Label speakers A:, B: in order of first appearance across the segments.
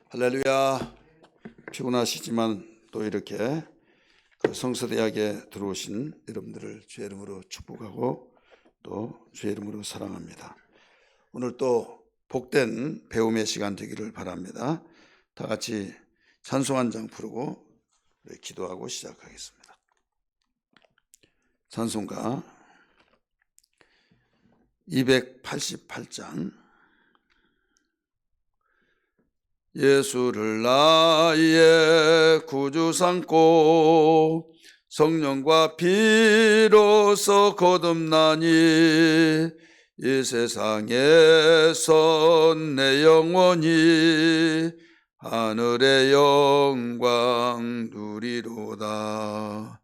A: 할렐루야. 피곤하시지만 또 이렇게 성서대학에 들어오신 여러분들을 주의 이름으로 축복하고 또 주의 이름으로 사랑합니다. 오늘 또 복된 배움의 시간 되기를 바랍니다. 다 같이 찬송 한 장 부르고 기도하고 시작하겠습니다. 찬송가 288장. 예수를 나의 구주 삼고 성령과 피로써 거듭나니 이 세상에서 내 영혼이 하늘의 영광 누리로다.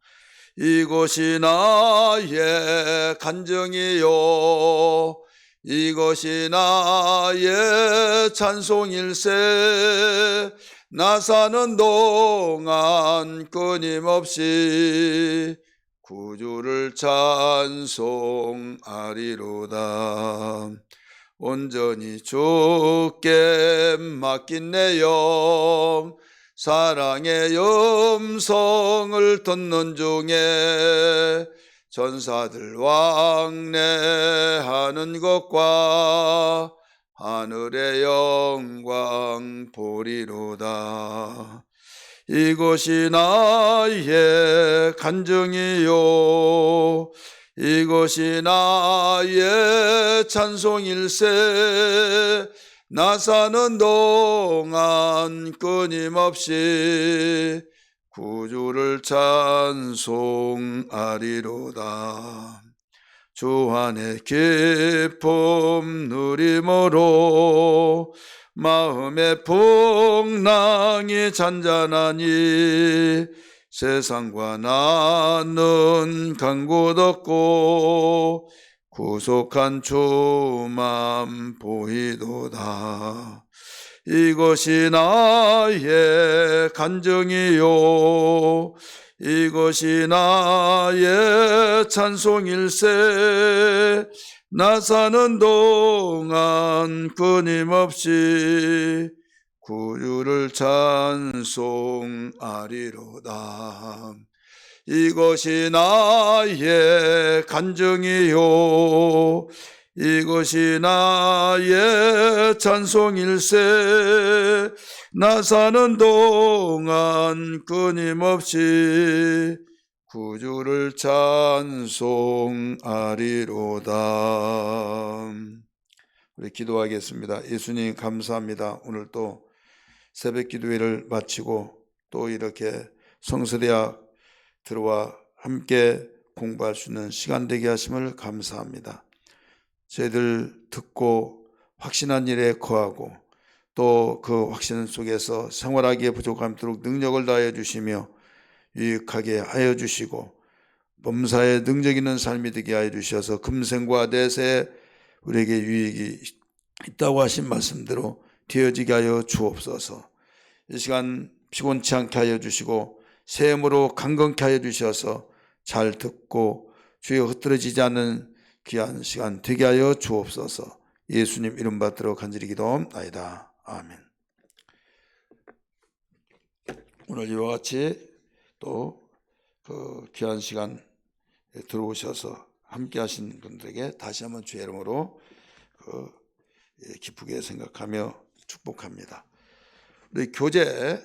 A: 이곳이 나의 간증이요 이것이 나의 찬송일세. 나 사는 동안 끊임없이 구주를 찬송하리로다. 온전히 주께 맡긴 내 영 사랑의 음성을 듣는 중에 전사들 왕래하는 것과 하늘의 영광 보리로다. 이것이 나의 간증이요 이것이 나의 찬송일세. 나 사는 동안 끊임없이 구주를 찬송하리로다. 주 안의 기쁨 누림으로 마음의 풍랑이 잔잔하니 세상과 나는 간 곳 없고 구속한 주만 보이도다. 이것이 나의 간증이요 이것이 나의 찬송일세. 나 사는 동안 끊임없이 구주를 찬송하리로다. 이것이 나의 간증이요 이것이 나의 찬송일세. 나 사는 동안 끊임없이 구주를 찬송하리로다. 우리 기도하겠습니다. 예수님 감사합니다. 오늘 또 새벽 기도회를 마치고 또 이렇게 성서대학 들어와 함께 공부할 수 있는 시간 되게 하심을 감사합니다. 저희들 듣고 확신한 일에 거하고 또 그 확신 속에서 생활하기에 부족함 없도록 능력을 다해 주시며 유익하게 하여 주시고 범사에 능력 있는 삶이 되게 하여 주셔서 금생과 내세 우리에게 유익이 있다고 하신 말씀대로 되어지게 하여 주옵소서. 이 시간 피곤치 않게 하여 주시고 새 힘으로 강건케 하여 주셔서 잘 듣고 주의 흩어지지 않는 귀한 시간 되게 하여 주옵소서. 예수님 이름 받들어 간절히 기도하옵나이다. 아멘. 오늘 이와 같이 또 그 귀한 시간 들어오셔서 함께 하신 분들에게 다시 한번 주의 이름으로 기쁘게 생각하며 축복합니다. 우리 교재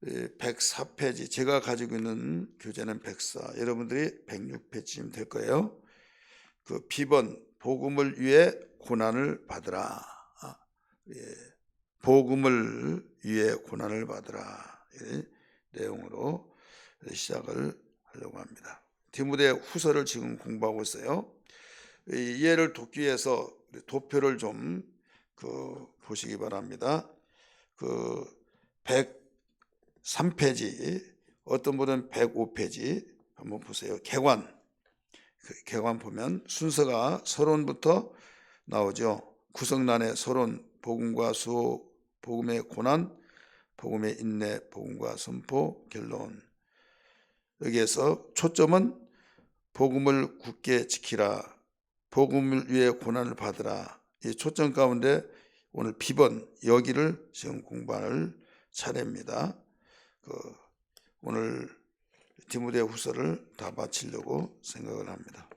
A: 104페이지, 제가 가지고 있는 교재는 104, 여러분들이 106페이지면 될 거예요. 그 B번 복음을 위해 고난을 받으라. 복음을 위해 고난을 받으라. 이 내용으로 시작을 하려고 합니다. 디모데 후서를 지금 공부하고 있어요. 이해를 돕기 위해서 도표를 좀 보시기 바랍니다. 103페이지, 어떤 분은 105페이지 한번 보세요. 개관 보면 순서가 서론부터 나오죠. 구성란의 서론, 복음과 수호, 복음의 고난, 복음의 인내, 복음과 선포, 결론. 여기에서 초점은 복음을 굳게 지키라, 복음을 위해 고난을 받으라. 이 초점 가운데 오늘 비번 여기를 지금 공부할 차례입니다. 오늘 디모데후서를 다 마치려고 생각을 합니다.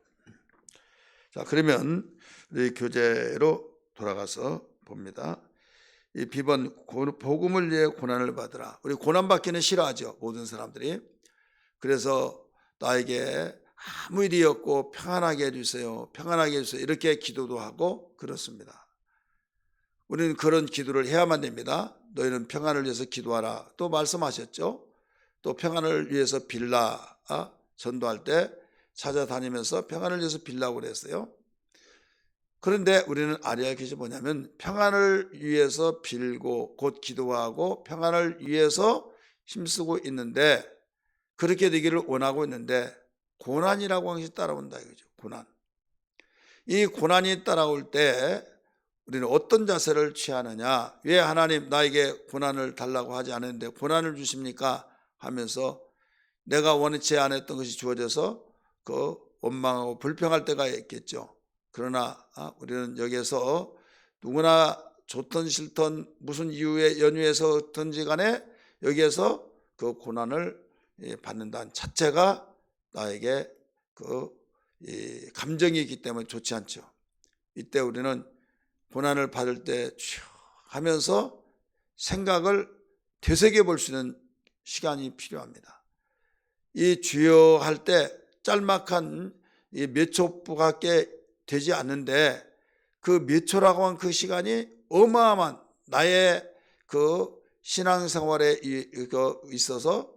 A: 자, 그러면 우리 교재로 돌아가서 봅니다. 이 비번 복음을 위해 고난을 받으라. 우리 고난 받기는 싫어하죠, 모든 사람들이. 그래서 나에게 아무 일이 없고 평안하게 해주세요, 평안하게 해주세요, 이렇게 기도도 하고 그렇습니다. 우리는 그런 기도를 해야만 됩니다. 너희는 평안을 위해서 기도하라 또 말씀하셨죠. 또 평안을 위해서 빌라, 전도할 때 찾아다니면서 평안을 위해서 빌라고 그랬어요. 그런데 우리는 아래의 것이 뭐냐면 평안을 위해서 빌고 곧 기도하고 평안을 위해서 힘쓰고 있는데, 그렇게 되기를 원하고 있는데 고난이라고 하는 것이 따라온다 이거죠. 고난. 이 고난이 따라올 때 우리는 어떤 자세를 취하느냐. 왜 하나님 나에게 고난을 달라고 하지 않았는데 고난을 주십니까 하면서 내가 원치 않았던 것이 주어져서 원망하고 불평할 때가 있겠죠. 그러나 우리는 여기에서 누구나 좋든 싫든 무슨 이유에 연유해서든지 간에 여기에서 그 고난을 받는다는 자체가 나에게 감정이 있기 때문에 좋지 않죠. 이때 우리는 고난을 받을 때 하면서 생각을 되새겨 볼 수 있는 시간이 필요합니다. 이 주여 할 때 짤막한 몇 초밖에 되지 않는데 그 몇 초라고 한 그 시간이 어마어마한 나의 그 신앙생활에 있어서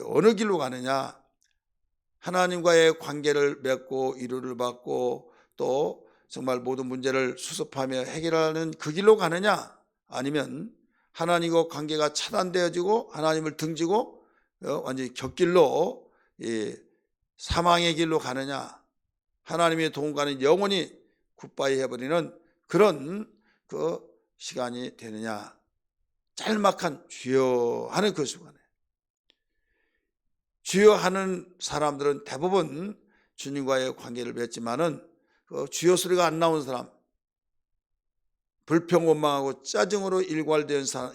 A: 어느 길로 가느냐, 하나님과의 관계를 맺고 위로를 받고 또 정말 모든 문제를 수습하며 해결하는 그 길로 가느냐, 아니면 하나님과 관계가 차단되어지고 하나님을 등지고 완전히 곁길로 사망의 길로 가느냐, 하나님의 도움과는 영원히 굿바이 해버리는 그런 그 시간이 되느냐. 짤막한 주여 하는 그 순간에, 주여 하는 사람들은 대부분 주님과의 관계를 맺지만은 주여 소리가 안 나오는 사람, 불평 원망하고 짜증으로 일관된 사람,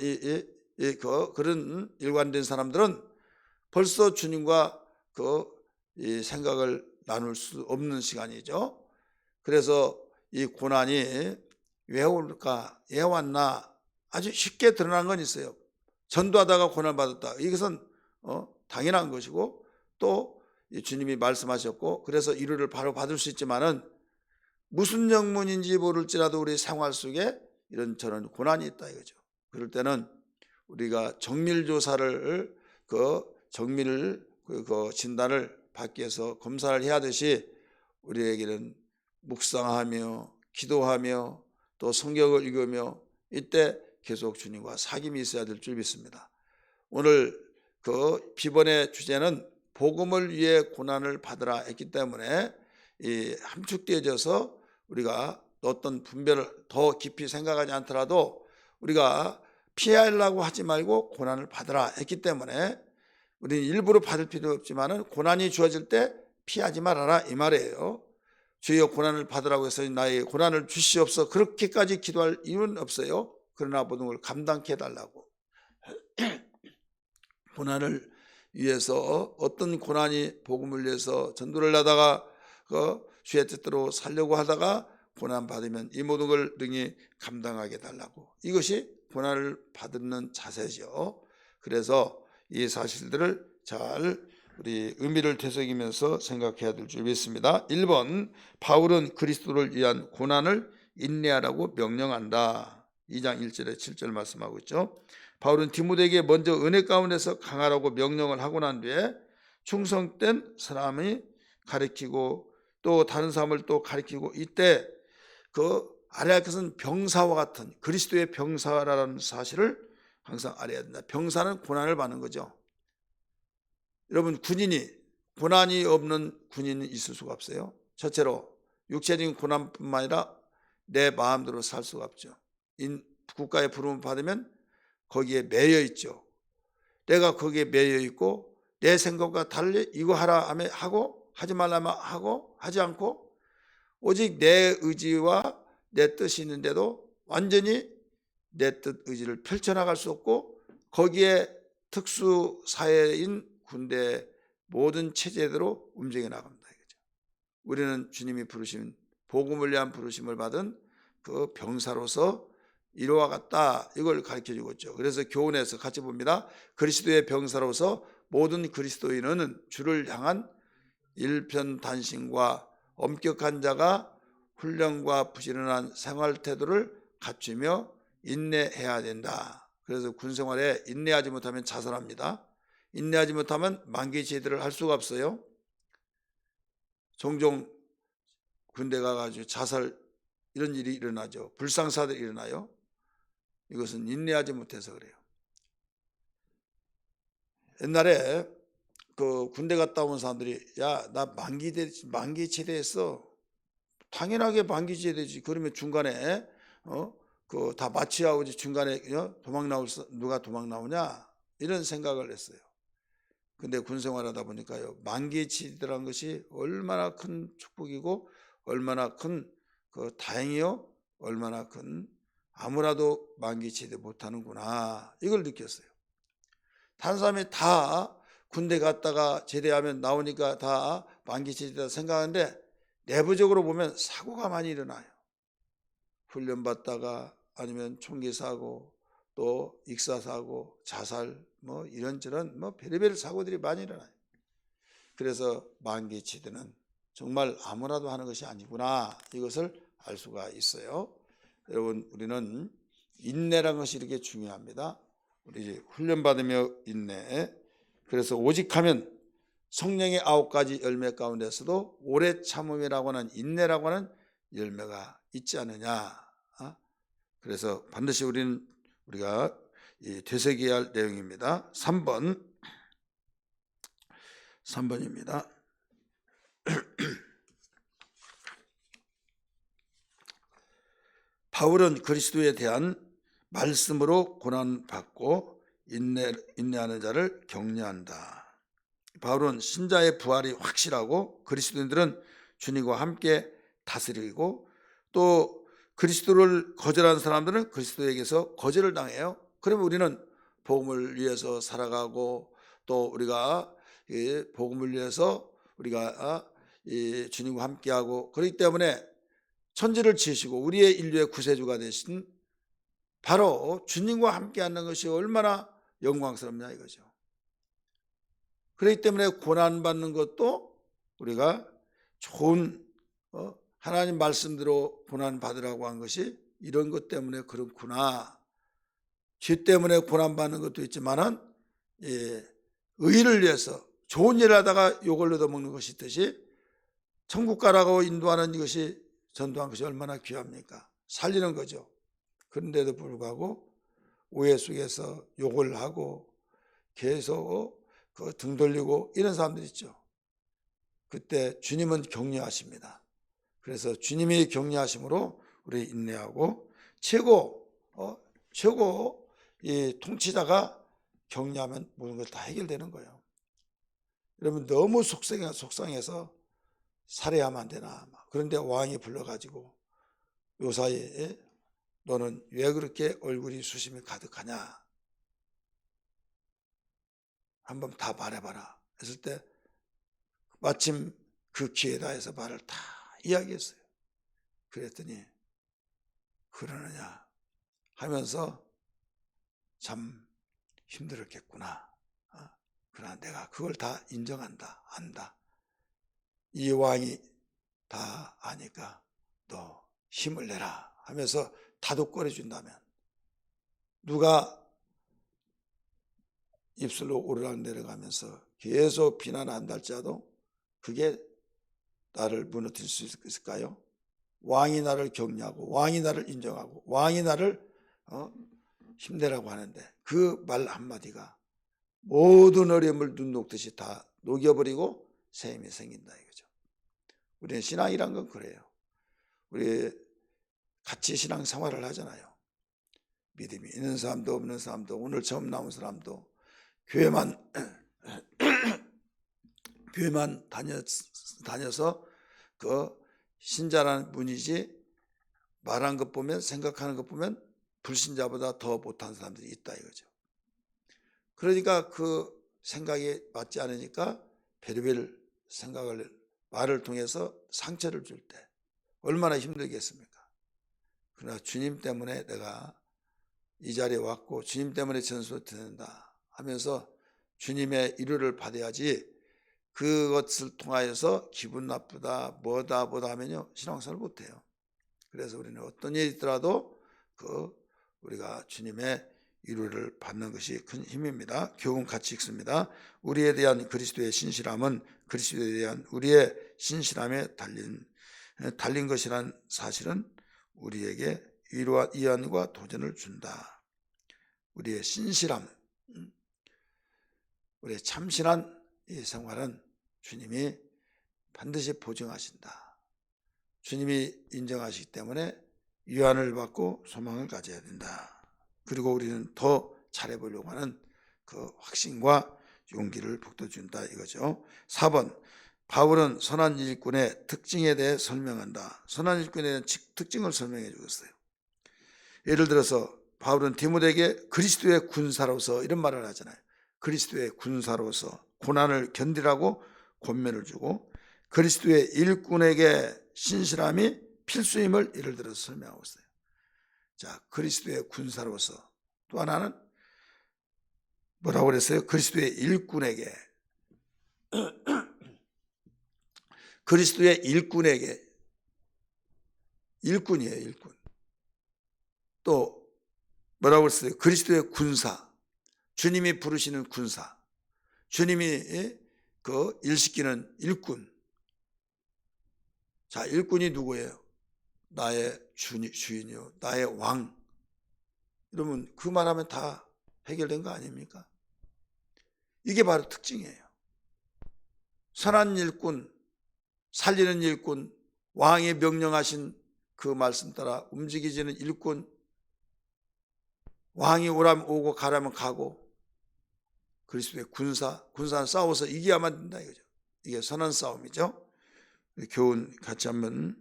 A: 그런 일관된 사람들은 벌써 주님과 이 생각을 나눌 수 없는 시간이죠. 그래서 이 고난이 왜 올까, 왜 왔나, 아주 쉽게 드러난 건 있어요. 전도하다가 고난 받았다, 이것은 당연한 것이고 또 주님이 말씀하셨고 그래서 위로를 바로 받을 수 있지만은 무슨 영문인지 모를지라도 우리 생활 속에 이런저런 고난이 있다 이거죠. 그럴 때는 우리가 정밀조사를 진단을 받기 위해서 검사를 해야 하듯이 우리에게는 묵상하며 기도하며 또 성경을 읽으며 이때 계속 주님과 사귐이 있어야 될 줄 믿습니다. 오늘 비번의 주제는 복음을 위해 고난을 받으라 했기 때문에 함축되어져서 우리가 어떤 분별을 더 깊이 생각하지 않더라도 우리가 피하려고 하지 말고 고난을 받으라 했기 때문에 우리는 일부러 받을 필요 없지만은 고난이 주어질 때 피하지 말아라 이 말이에요. 주여 고난을 받으라고 해서 나에게 고난을 주시옵소서 그렇게까지 기도할 이유는 없어요. 그러나 모든 걸 감당케 해달라고. 고난을 위해서, 어떤 고난이 복음을 위해서 전도를 하다가 주의 뜻대로 살려고 하다가 고난 받으면 이 모든 걸 능히 감당하게 해달라고. 이것이 고난을 받는 자세죠. 그래서 이 사실들을 잘 우리 의미를 되새기면서 생각해야 될 줄 믿습니다. 1번, 바울은 그리스도를 위한 고난을 인내하라고 명령한다. 2장 1절에 7절 말씀하고 있죠. 바울은 디모데에게 먼저 은혜 가운데서 강하라고 명령을 하고 난 뒤에 충성된 사람이 가르치고 또 다른 사람을 또 가르치고, 이때 알아야 할 것은 병사와 같은 그리스도의 병사라는 사실을 항상 알아야 된다. 병사는 고난을 받는 거죠. 여러분, 군인이 고난이 없는 군인은 있을 수가 없어요. 첫째로 육체적인 고난뿐만 아니라 내 마음대로 살 수가 없죠. 국가의 부름을 받으면 거기에 매여 있죠. 내가 거기에 매여 있고 내 생각과 달리 이거 하라 하면 하고, 하지 말라면 하고, 하지 않고 오직 내 의지와 내 뜻이 있는데도 완전히 내 뜻 의지를 펼쳐나갈 수 없고 거기에 특수 사회인 군대 모든 체제대로 움직여 나갑니다. 이거죠. 우리는 주님이 부르신 복음을 위한 부르심을 받은 그 병사로서 이와 같다 이걸 가르쳐주고 있죠. 그래서 교훈에서 같이 봅니다. 그리스도의 병사로서 모든 그리스도인은 주를 향한 일편단심과 엄격한 자가 훈련과 부지런한 생활 태도를 갖추며 인내해야 된다. 그래서 군생활에 인내하지 못하면 자살합니다. 인내하지 못하면 만기 제대를 할 수가 없어요. 종종 군대 가가지고 자살 이런 일이 일어나죠. 불상사들이 일어나요. 이것은 인내하지 못해서 그래요. 옛날에 그 군대 갔다 온 사람들이 야, 나 만기 제대했어. 당연하게 만기 제대지. 그러면 중간에 그 다 마취하고 중간에 누가 도망 나오냐 이런 생각을 했어요. 근데 군생활하다 보니까요, 만기 제대라는 것이 얼마나 큰 축복이고 얼마나 큰 그 다행이요, 얼마나 큰 아무라도 만기 제대 못하는구나 이걸 느꼈어요. 다른 사람이 다 군대 갔다가 제대하면 나오니까 다 만기 제대다 생각하는데 내부적으로 보면 사고가 많이 일어나요. 훈련 받다가 아니면 총기 사고 또 익사 사고 자살 뭐 이런저런 뭐 별의별 사고들이 많이 일어나요. 그래서 만기 제대는 정말 아무나도 하는 것이 아니구나 이것을 알 수가 있어요. 여러분, 우리는 인내라는 것이 이렇게 중요합니다. 우리 훈련 받으며 인내. 그래서 오직하면 성령의 9가지 열매 가운데서도 오래 참음이라고 하는 인내라고 하는 열매가 있지 않느냐. 그래서 반드시 우리가 되새겨야 할 내용입니다. 3번입니다. 바울은 그리스도에 대한 말씀으로 고난받고 인내하는 자를 격려한다. 바울은 신자의 부활이 확실하고 그리스도인들은 주님과 함께 다스리고 또 그리스도를 거절하는 사람들은 그리스도에게서 거절을 당해요. 그러면 우리는 복음을 위해서 살아가고 또 우리가 복음을 위해서 우리가 주님과 함께하고 그렇기 때문에 천지를 지으시고 우리의 인류의 구세주가 되신 바로 주님과 함께하는 것이 얼마나 영광스럽냐 이거죠. 그렇기 때문에 고난받는 것도 우리가 좋은 하나님 말씀대로 고난받으라고 한 것이 이런 것 때문에 그렇구나. 죄 때문에 고난받는 것도 있지만은 의를 위해서 좋은 일을 하다가 욕을 얻어먹는 것이 있듯이 천국 가라고 인도하는 이것이 전도한 것이 얼마나 귀합니까? 살리는 거죠. 그런데도 불구하고 오해 속에서 욕을 하고 계속 그 등 돌리고 이런 사람들 있죠. 그때 주님은 격려하십니다. 그래서 주님이 격려하심으로 우리 인내하고 최고 이 통치자가 격려하면 모든 걸 다 해결되는 거예요. 여러분 너무 속상해서 살해하면 안 되나? 그런데 왕이 불러가지고 요사이에 너는 왜 그렇게 얼굴이 수심이 가득하냐? 한번 다 말해봐라 했을 때 마침 그 기회다 해서 말을 다 이야기했어요. 그랬더니 그러느냐 하면서 참 힘들었겠구나. 그러나 내가 그걸 다 인정한다. 안다. 이 왕이 다 아니까 너 힘을 내라 하면서 다독거려 준다면 누가 입술로 오르락 내려가면서 계속 비난한다 할지라도 그게 나를 무너뜨릴 수 있을까요? 왕이 나를 격려하고 왕이 나를 인정하고 왕이 나를 힘내라고 하는데 그 말 한마디가 모든 어려움을 눈 녹듯이 다 녹여버리고 새 힘이 생긴다 이거죠. 우리는 신앙이란 건 그래요. 우리 같이 신앙 생활을 하잖아요. 믿음이 있는 사람도 없는 사람도 오늘 처음 나온 사람도 교회만 다녀서 그 신자라는 분이지 말한 것 보면 생각하는 것 보면 불신자보다 더 못한 사람들이 있다 이거죠. 그러니까 그 생각이 맞지 않으니까 별의별 생각을 말을 통해서 상처를 줄 때 얼마나 힘들겠습니까? 그러나 주님 때문에 내가 이 자리에 왔고 주님 때문에 전수를 듣는다 하면서 주님의 위로를 받아야지 그것을 통하여서 기분 나쁘다 뭐다 하면요 신앙생활 못해요. 그래서 우리는 어떤 일이 있더라도 우리가 주님의 위로를 받는 것이 큰 힘입니다. 교훈 같이 읽습니다. 우리에 대한 그리스도의 신실함은 그리스도에 대한 우리의 신실함에 달린 것이란 사실은 우리에게 위로와 위안과 도전을 준다. 우리의 신실함, 우리의 참신한 이 생활은 주님이 반드시 보증하신다. 주님이 인정하시기 때문에 위안을 받고 소망을 가져야 된다. 그리고 우리는 더 잘해보려고 하는 그 확신과 용기를 북돋준다 이거죠. 4번, 바울은 선한 일꾼의 특징에 대해 설명한다. 선한 일꾼에 대한 특징을 설명해 주었어요. 예를 들어서 바울은 디모데에게 그리스도의 군사로서 이런 말을 하잖아요. 그리스도의 군사로서 고난을 견디라고 권면을 주고 그리스도의 일꾼에게 신실함이 필수임을 예를 들어서 설명하고 있어요. 자, 그리스도의 군사로서 또 하나는 뭐라고 그랬어요? 그리스도의 일꾼에게 그리스도의 일꾼이에요, 일꾼. 또 뭐라고 했어요? 그리스도의 군사, 주님이 부르시는 군사, 주님이 그 일시키는 일꾼. 자, 일꾼이 누구예요? 나의 주인이요, 나의 왕. 이러면 그 말하면 다 해결된 거 아닙니까? 이게 바로 특징이에요. 선한 일꾼, 살리는 일꾼, 왕이 명령하신 그 말씀 따라 움직이지는 일꾼, 왕이 오라면 오고 가라면 가고, 그리스도의 군사는 싸워서 이겨야만 된다 이거죠. 이게 선한 싸움이죠. 우리 교훈 같이 한번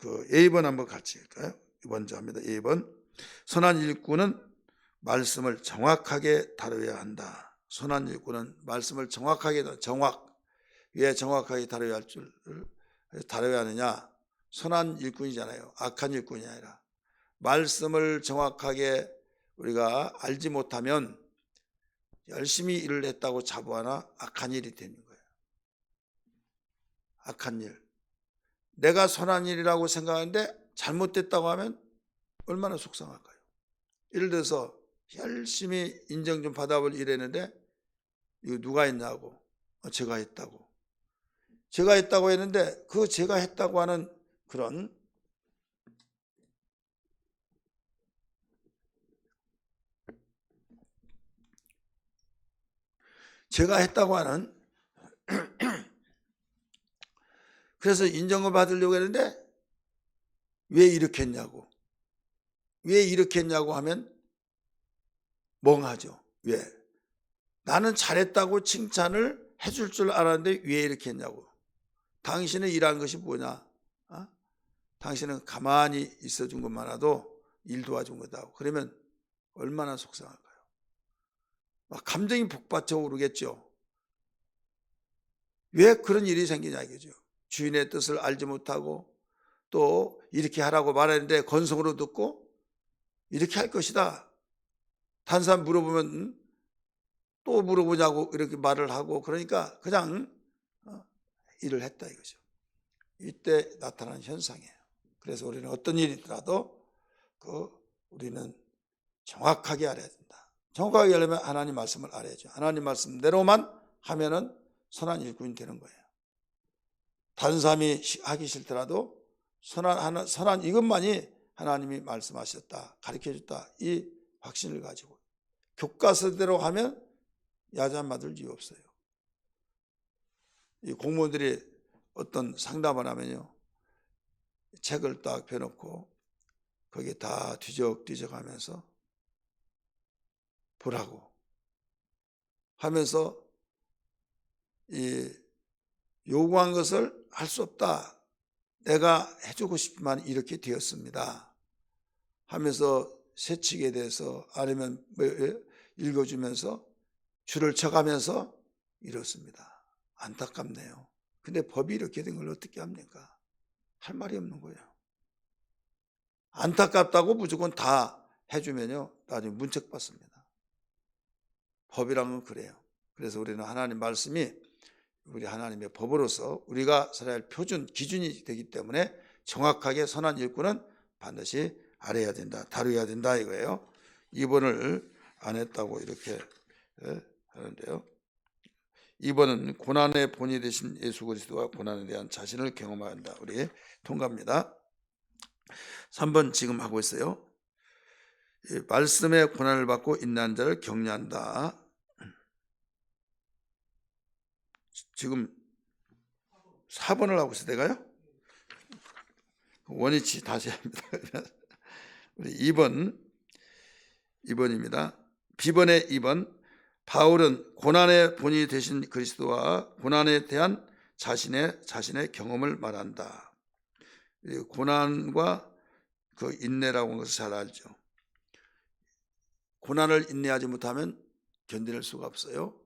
A: 그 A번 한번 같이 할까요? 먼저 합니다. A번. 선한 일꾼은 말씀을 정확하게 다뤄야 한다. 선한 일꾼은 말씀을 정확하게 왜 정확하게 다뤄야 하느냐? 선한 일꾼이잖아요. 악한 일꾼이 아니라 말씀을 정확하게 우리가 알지 못하면 열심히 일을 했다고 자부하나 악한 일이 되는 거예요. 악한 일. 내가 선한 일이라고 생각하는데 잘못됐다고 하면 얼마나 속상할까요? 예를 들어서 열심히 인정 좀 받아볼 일했는데 이거 누가 했냐고. 제가 했다고. 제가 했다고 했는데 그 제가 했다고 하는 그런 제가 했다고 하는 그래서 인정을 받으려고 했는데 왜 이렇게 했냐고. 왜 이렇게 했냐고 하면 멍하죠. 왜? 나는 잘했다고 칭찬을 해줄 줄 알았는데 왜 이렇게 했냐고. 당신은 일한 것이 뭐냐? 당신은 가만히 있어준 것만으로도 일 도와준 거다. 그러면 얼마나 속상할까요? 막 감정이 북받쳐 오르겠죠. 왜 그런 일이 생기냐 이거죠. 주인의 뜻을 알지 못하고 또 이렇게 하라고 말했는데 건성으로 듣고 이렇게 할 것이다. 다른 사람 물어보면 또 물어보냐고 이렇게 말을 하고 그러니까 그냥 일을 했다 이거죠. 이때 나타나는 현상이에요. 그래서 우리는 어떤 일이 있더라도 우리는 정확하게 알아야 된다. 정확하게 하려면 하나님 말씀을 알아야죠. 하나님 말씀대로만 하면은 선한 일꾼이 되는 거예요. 다른 사람이 하기 싫더라도 선한 이것만이 하나님이 말씀하셨다, 가르쳐줬다 이 확신을 가지고 교과서대로 하면 야단 맞을 이유 없어요. 이 공무원들이 어떤 상담을 하면요, 책을 딱 펴놓고 거기에 다 뒤적뒤적 하면서 보라고 하면서 이 요구한 것을 할 수 없다. 내가 해주고 싶지만 이렇게 되었습니다 하면서 새치기에 대해서 아니면 읽어주면서 줄을 쳐가면서 이렇습니다. 안타깝네요. 근데 법이 이렇게 된 걸 어떻게 합니까? 할 말이 없는 거예요. 안타깝다고 무조건 다 해주면요 나중에 문책 받습니다. 법이란 건 그래요. 그래서 우리는 하나님 말씀이 우리 하나님의 법으로서 우리가 살아야 할 표준 기준이 되기 때문에 정확하게 선한 일꾼은 반드시 알아야 된다, 다루어야 된다 이거예요. 입원을 안 했다고 이렇게 하는데요. 2번은 고난의 본이 되신 예수 그리스도와 고난에 대한 자신을 경험한다. 우리 통과합니다. 3번 지금 하고 있어요. 말씀의 고난을 받고 인내한 자를 격려한다. 지금 4번을 하고 있어요. 내가요? 원위치 다시 합니다. 우리 2번입니다. 비번의 2번. 바울은 고난의 본이 되신 그리스도와 고난에 대한 자신의 경험을 말한다. 고난과 그 인내라고 하는 것을 잘 알죠. 고난을 인내하지 못하면 견뎌낼 수가 없어요.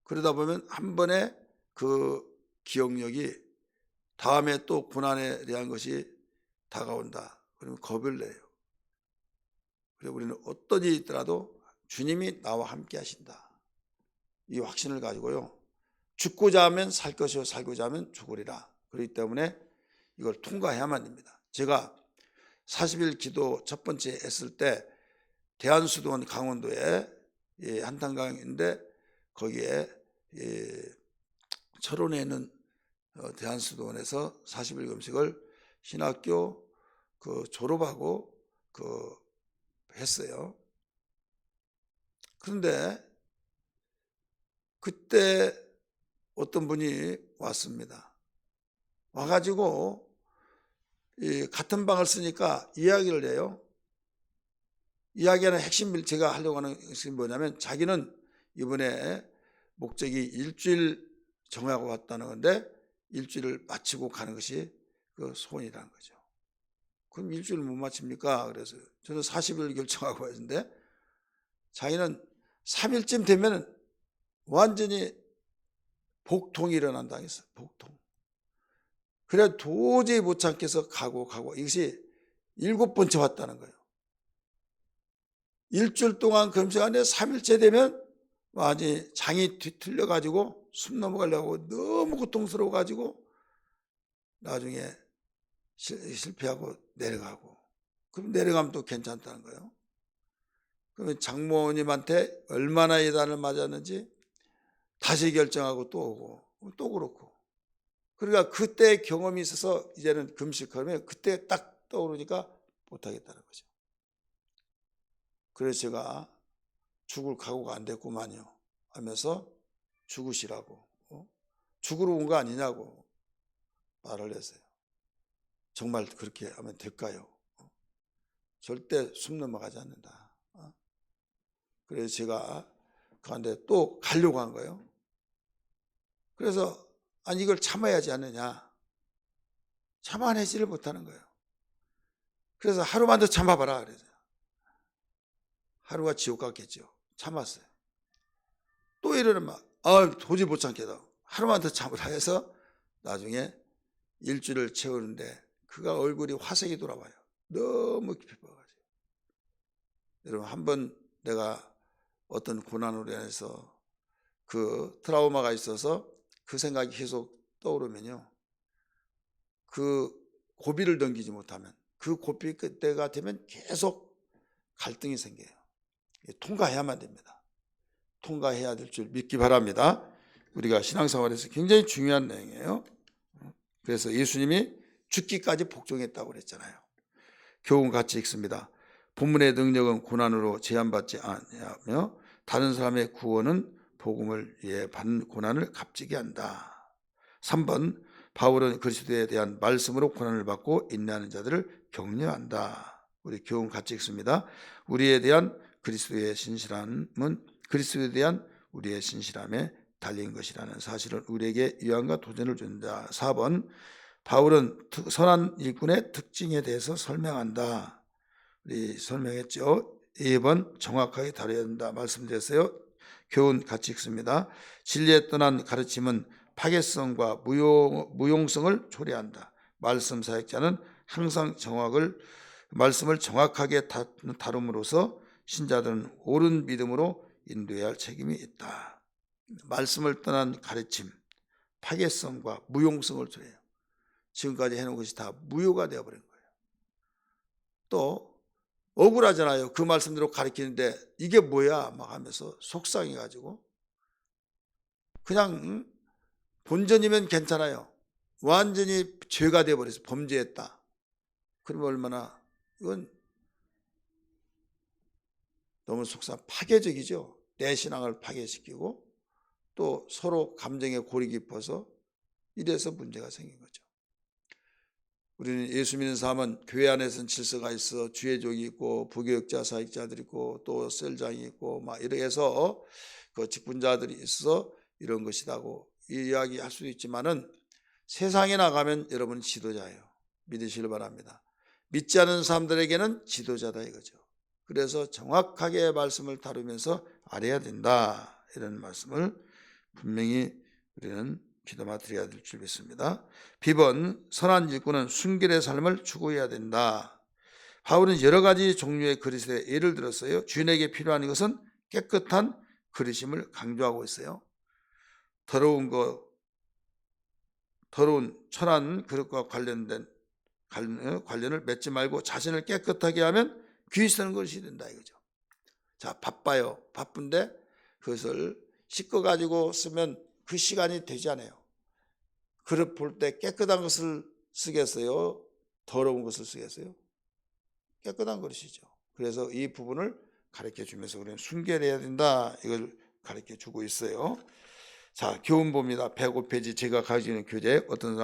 A: 그러다 보면 한 번에 그 기억력이 다음에 또 고난에 대한 것이 다가온다. 그러면 겁을 내요. 그래서 우리는 어떤 일이 있더라도 주님이 나와 함께 하신다. 이 확신을 가지고요. 죽고자 하면 살 것이요 살고자 하면 죽으리라. 그렇기 때문에 이걸 통과해야만 됩니다. 제가 40일 기도 첫 번째 했을 때 대한수도원 강원도에 한탄강인데 거기에 철원에 있는 대한수도원에서 40일 금식을 신학교 졸업하고 했어요. 그런데 그때 어떤 분이 왔습니다. 와가지고 같은 방을 쓰니까 이야기를 해요. 이야기하는 핵심 제가 하려고 하는 것이 뭐냐면 자기는 이번에 목적이 일주일 정하고 왔다는 건데 일주일을 마치고 가는 것이 그 소원이라는 거죠. 그럼 일주일 못 마칩니까? 그래서 저는 40일 결정하고 왔는데 자기는 3일쯤 되면 완전히 복통이 일어난다 했어요. 복통. 그래 도저히 못 참겠어 가고 이것이 7번째 왔다는 거예요. 일주일 동안 금식하는데 3일째 되면 완전히 장이 뒤틀려가지고 숨 넘어가려고 너무 고통스러워가지고 나중에 실패하고 내려가고 그럼 내려가면 또 괜찮다는 거예요. 그러면 장모님한테 얼마나 예단을 맞았는지 다시 결정하고 또 오고 또 그렇고 그러니까 그때 경험이 있어서 이제는 금식하면 그때 딱 떠오르니까 못하겠다는 거죠. 그래서 제가 죽을 각오가 안 됐구만요 하면서 죽으시라고 죽으러 온 거 아니냐고 말을 했어요. 정말 그렇게 하면 될까요? 절대 숨 넘어가지 않는다. 그래서 제가 그한테 또 가려고 한 거예요. 그래서 아니 이걸 참아야지 않느냐. 참아내지를 못하는 거예요. 그래서 하루만 더 참아봐라 그래서 하루가 지옥 같겠죠. 참았어요. 또 이러면 도저히 못 참겠다. 하루만 더 참으라 해서 나중에 일주일을 채우는데 그가 얼굴이 화색이 돌아와요. 너무 기뻐가지고. 여러분 한번 내가 어떤 고난으로 인해서 그 트라우마가 있어서 그 생각이 계속 떠오르면요. 그 고비를 넘기지 못하면 그 고비 때가 되면 계속 갈등이 생겨요. 통과해야만 됩니다. 통과해야 될 줄 믿기 바랍니다. 우리가 신앙생활에서 굉장히 중요한 내용이에요. 그래서 예수님이 죽기까지 복종했다고 그랬잖아요. 교훈 같이 읽습니다. 본문의 능력은 고난으로 제한받지 아니하며 다른 사람의 구원은 복음을 위해 받는 고난을 값지게 한다. 3번 바울은 그리스도에 대한 말씀으로 고난을 받고 인내하는 자들을 격려한다. 우리 교훈 같이 읽습니다. 우리에 대한 그리스도의 신실함은 그리스도에 대한 우리의 신실함에 달린 것이라는 사실은 우리에게 위안과 도전을 준다. 4번 바울은 선한 일꾼의 특징에 대해서 설명한다. 우리 설명했죠. 2번 정확하게 다뤄야 된다 말씀드렸어요. 교훈 같이 읽습니다. 진리에 떠난 가르침은 파괴성과 무용성을 초래한다. 말씀 사역자는 항상 말씀을 정확하게 다룸으로써 신자들은 옳은 믿음으로 인도해야 할 책임이 있다. 말씀을 떠난 가르침, 파괴성과 무용성을 초래해요. 지금까지 해놓은 것이 다 무효가 되어버린 거예요. 또 억울하잖아요. 그 말씀대로 가르치는데 이게 뭐야 막 하면서 속상해가지고 그냥 본전이면 괜찮아요. 완전히 죄가 되어버려서 범죄했다. 그러면 얼마나 이건 너무 파괴적이죠. 내 신앙을 파괴시키고 또 서로 감정에 골이 깊어서 이래서 문제가 생긴 거죠. 우리는 예수 믿는 사람은 교회 안에서는 질서가 있어 주의족이 있고 부교육자 사역자들이 있고 또 셀장이 있고 막 이렇게 해서 그 직분자들이 있어서 이런 것이라고 이야기할 수도 있지만은 세상에 나가면 여러분 지도자예요. 믿으시길 바랍니다. 믿지 않은 사람들에게는 지도자다 이거죠. 그래서 정확하게 말씀을 다루면서 알아야 된다 이런 말씀을 분명히 우리는 기도마 드려야 될 줄 믿습니다. 비번 선한 일꾼은 순결의 삶을 추구해야 된다. 바울은 여러 가지 종류의 그릇에 예를 들었어요. 주인에게 필요한 것은 깨끗한 그릇임을 강조하고 있어요. 더러운 천한 그릇과 관련을 맺지 말고 자신을 깨끗하게 하면 귀 쓰는 것이 된다 이거죠. 자, 바빠요. 바쁜데 그것을 씻어가지고 쓰면 그 시간이 되지 않아요. 그릇 볼 때 깨끗한 것을 쓰겠어요? 더러운 것을 쓰겠어요? 깨끗한 그릇이죠. 그래서 이 부분을 가르쳐 주면서 우리는 순결해야 된다 이걸 가르쳐 주고 있어요. 자, 교훈 봅니다. 105페이지 제가 가지고 있는 교재 어떤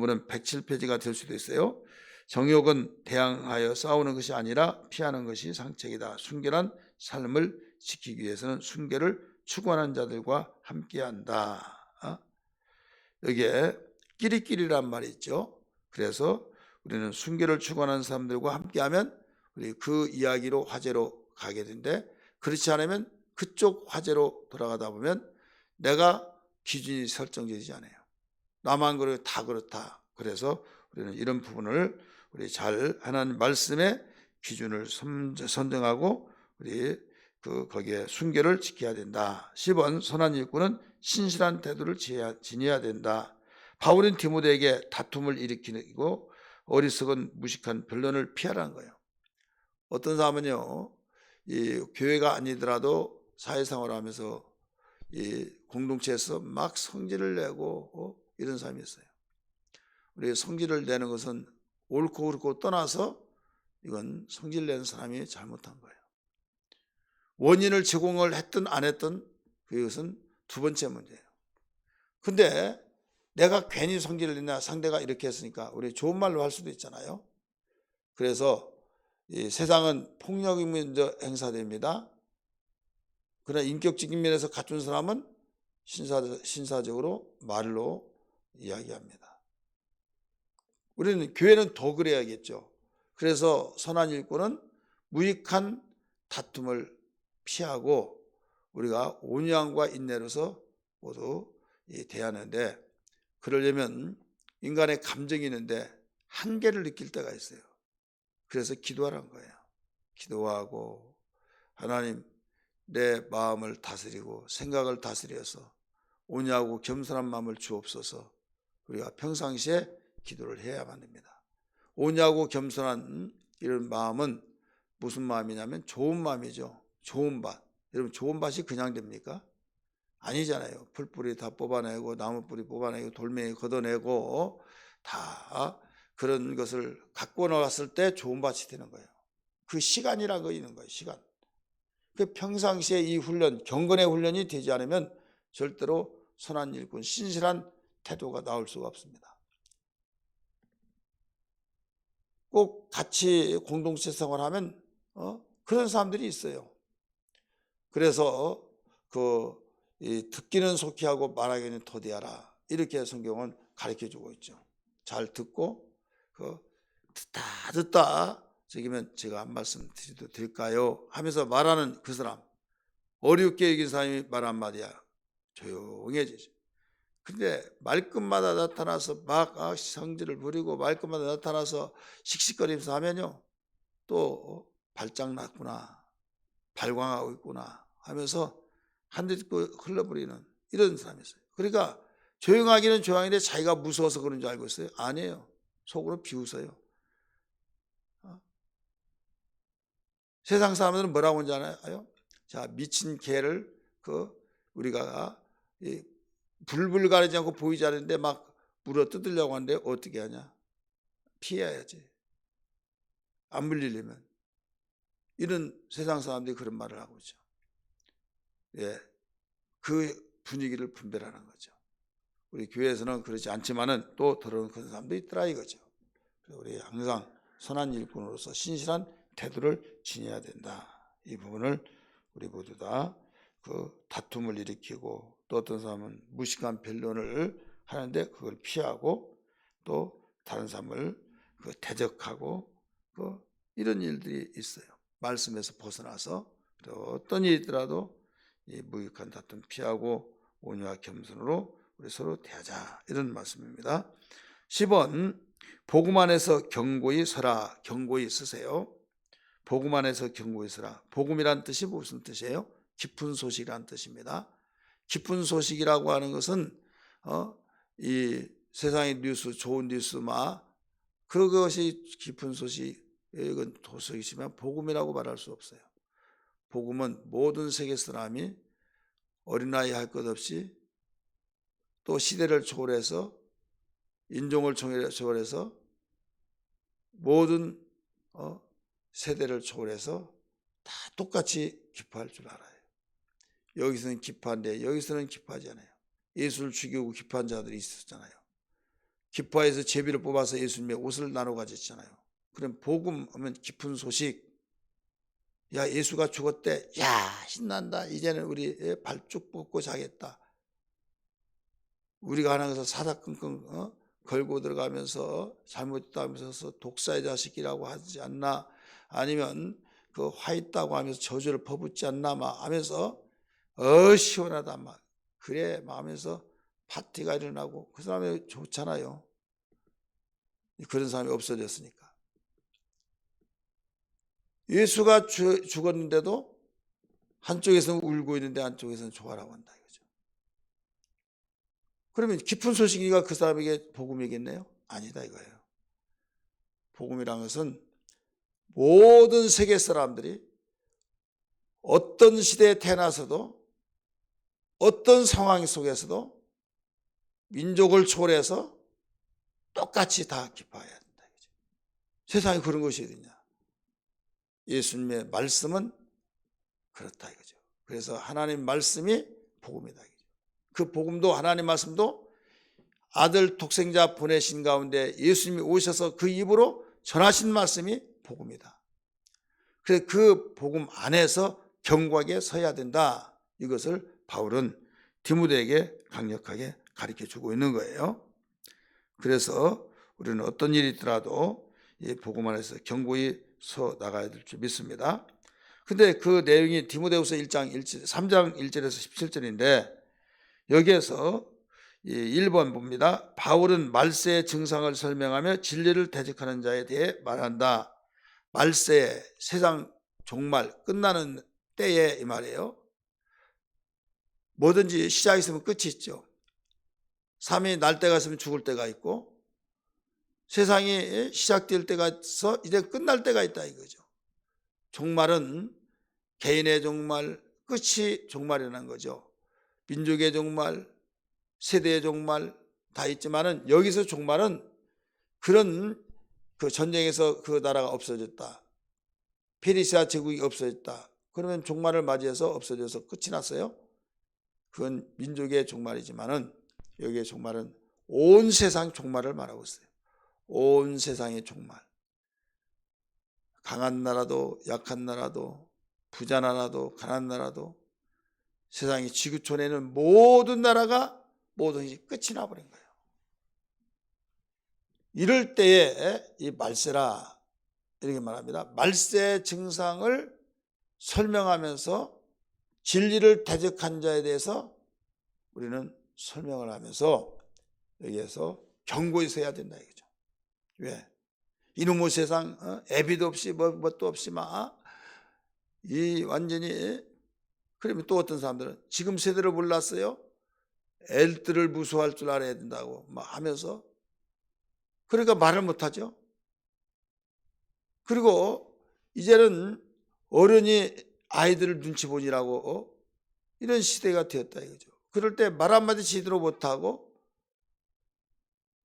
A: 분은 107페이지가 될 수도 있어요. 정욕은 대항하여 싸우는 것이 아니라 피하는 것이 상책이다. 순결한 삶을 지키기 위해서는 순결을 추구하는 자들과 함께한다. 여기에 끼리끼리란 말이 있죠. 그래서 우리는 순결을 추구하는 사람들과 함께하면 우리 그 이야기로 화제로 가게 되는데 그렇지 않으면 그쪽 화제로 돌아가다 보면 내가 기준이 설정되지 않아요. 나만 그래 다 그렇다. 그래서 우리는 이런 부분을 우리 잘 하나님 말씀의 기준을 선정하고 우리 거기에 순결을 지켜야 된다. 10번 선한 일꾼은 신실한 태도를 지녀야 된다. 바울은 디모데에게 다툼을 일으키고 어리석은 무식한 변론을 피하라는 거예요. 어떤 사람은요, 이 교회가 아니더라도 사회생활을 하면서 이 공동체에서 막 성질을 내고 이런 사람이 있어요. 우리 성질을 내는 것은 옳고 그르고 떠나서 이건 성질 내는 사람이 잘못한 거예요. 원인을 제공을 했든 안 했든 그것은 두 번째 문제예요. 근데 내가 괜히 성질을 냈나 상대가 이렇게 했으니까 우리 좋은 말로 할 수도 있잖아요. 그래서 이 세상은 폭력이 먼저 행사됩니다. 그러나 인격적인 면에서 갖춘 사람은 신사적으로 말로 이야기합니다. 우리는 교회는 더 그래야겠죠. 그래서 선한 일꾼은 무익한 다툼을 피하고 우리가 온유함과 인내로서 모두 대하는데 그러려면 인간의 감정이 있는데 한계를 느낄 때가 있어요. 그래서 기도하라는 거예요. 기도하고 하나님 내 마음을 다스리고 생각을 다스려서 온유하고 겸손한 마음을 주옵소서. 우리가 평상시에 기도를 해야만 됩니다. 온유하고 겸손한 이런 마음은 무슨 마음이냐면 좋은 마음이죠. 좋은 밭. 여러분 좋은 밭이 그냥 됩니까? 아니잖아요. 풀뿌리 다 뽑아내고 나무뿌리 뽑아내고 돌멩이 걷어내고 다 그런 것을 갖고 나왔을 때 좋은 밭이 되는 거예요. 그 시간이라는 거 있는 거예요. 시간. 그 평상시에 이 훈련, 경건의 훈련이 되지 않으면 절대로 선한 일꾼, 신실한 태도가 나올 수가 없습니다. 꼭 같이 공동체 생활하면 그런 사람들이 있어요. 그래서 듣기는 속히 하고 말하기는 더디하라 이렇게 성경은 가르쳐주고 있죠. 잘 듣고 듣다 저기면 제가 한 말씀 드려도 될까요? 하면서 말하는 그 사람, 어렵게 이긴 사람이 말 한마디야 조용해지죠. 근데 말끝마다 나타나서 막 성질을 부리고 말끝마다 나타나서 씩씩거리면서 하면요, 또 발작 났구나, 발광하고 있구나 하면서 한 대 흘러버리는 이런 사람이 있어요. 그러니까 조용하기는 조용한데 자기가 무서워서 그런 줄 알고 있어요? 아니에요. 속으로 비웃어요. 세상 사람들은 뭐라고 하는지 알아요? 자, 미친 개를 우리가 불불 가리지 않고 보이지 않는데 막 물어 뜯으려고 하는데 어떻게 하냐? 피해야지. 안 물리려면. 이런 세상 사람들이 그런 말을 하고 있죠. 예, 그 분위기를 분별하는 거죠. 우리 교회에서는 그렇지 않지만은 또 더러운 그런 사람도 있더라 이거죠. 우리 항상 선한 일꾼으로서 신실한 태도를 지녀야 된다. 이 부분을 우리 모두 다 다툼을 일으키고 또 어떤 사람은 무식한 변론을 하는데 그걸 피하고 또 다른 사람을 대적하고 이런 일들이 있어요. 말씀에서 벗어나서 어떤 일이 있더라도 이 무익한 다툼 피하고 온유와 겸손으로 우리 서로 대하자, 이런 말씀입니다. 10번 복음 안에서 경고히 서라. 경고히 서세요. 복음 안에서 경고히 서라. 복음이란 뜻이 무슨 뜻이에요? 깊은 소식이란 뜻입니다. 깊은 소식이라고 하는 것은 이 세상의 뉴스, 좋은 뉴스마 그것이 깊은 소식은 소식이지만 복음이라고 말할 수 없어요. 복음은 모든 세계 사람이 어린아이 할 것 없이 또 시대를 초월해서 인종을 초월해서 모든 세대를 초월해서 다 똑같이 기뻐할 줄 알아요. 여기서는 기뻐한데 여기서는 기뻐하지 않아요. 예수를 죽이고 기뻐한 자들이 있었잖아요. 기뻐해서 제비를 뽑아서 예수님의 옷을 나눠 가졌잖아요. 그럼 복음 하면 깊은 소식. 야, 예수가 죽었대. 야, 신난다. 이제는 우리 발쭉 뻗고 자겠다. 우리가 하는 것을 사사건건 걸고 들어가면서 잘못했다 하면서 독사의 자식이라고 하지 않나, 아니면 화 있다고 하면서 저주를 퍼붓지 않나 막 하면서 시원하다 막 그래 막 하면서 파티가 일어나고 그 사람이 좋잖아요. 그런 사람이 없어졌으니까. 예수가 죽었는데도 한쪽에서는 울고 있는데 한쪽에서는 좋아라고 한다 이거죠. 그러면 깊은 소식이가 그 사람에게 복음이겠네요? 아니다 이거예요. 복음이란 것은 모든 세계 사람들이 어떤 시대에 태어나서도 어떤 상황 속에서도 민족을 초월해서 똑같이 다 기뻐해야 된다 이거죠. 세상에 그런 것이 어딨냐? 예수님의 말씀은 그렇다 이거죠. 그래서 하나님 말씀이 복음이다 이거죠. 그 복음도 하나님 말씀도 아들 독생자 보내신 가운데 예수님이 오셔서 그 입으로 전하신 말씀이 복음이다. 그래서 그 복음 안에서 견고하게 서야 된다. 이것을 바울은 디모데에게 강력하게 가르쳐주고 있는 거예요. 그래서 우리는 어떤 일이 있더라도 이 복음 안에서 견고히 서 나가야 될 줄 믿습니다. 근데 그 내용이 디모데후서 3장 1절에서 17절인데 여기에서 1번 봅니다. 바울은 말세의 증상을 설명하며 진리를 대적하는 자에 대해 말한다. 말세, 세상 종말, 끝나는 때에 이 말이에요. 뭐든지 시작이 있으면 끝이 있죠. 삶이 날 때가 있으면 죽을 때가 있고 세상이 시작될 때가 있어 이제 끝날 때가 있다 이거죠. 종말은 개인의 종말, 끝이 종말이라는 거죠. 민족의 종말, 세대의 종말 다 있지만은 여기서 종말은 그런 전쟁에서 그 나라가 없어졌다. 페르시아 제국이 없어졌다. 그러면 종말을 맞이해서 없어져서 끝이 났어요. 그건 민족의 종말이지만은 여기의 종말은 온 세상 종말을 말하고 있어요. 온 세상의 종말. 강한 나라도 약한 나라도 부자 나라도 가난한 나라도 세상의 지구촌에 있는 모든 나라가 모든 것이 끝이 나버린 거예요. 이럴 때에 이 말세라 이렇게 말합니다. 말세 증상을 설명하면서 진리를 대적한 자에 대해서 우리는 설명을 하면서 여기에서 경고히 서야 된다 이거죠. 왜? 이놈의 세상 애비도 없이 뭣도 없이 막 이 완전히. 그러면 또 어떤 사람들은 지금 세대를 몰랐어요? 애들을 무서워할 줄 알아야 된다고 막 하면서, 그러니까 말을 못하죠. 그리고 이제는 어른이 아이들을 눈치 보니라고 이런 시대가 되었다 이거죠. 그럴 때 말 한마디 제대로 못하고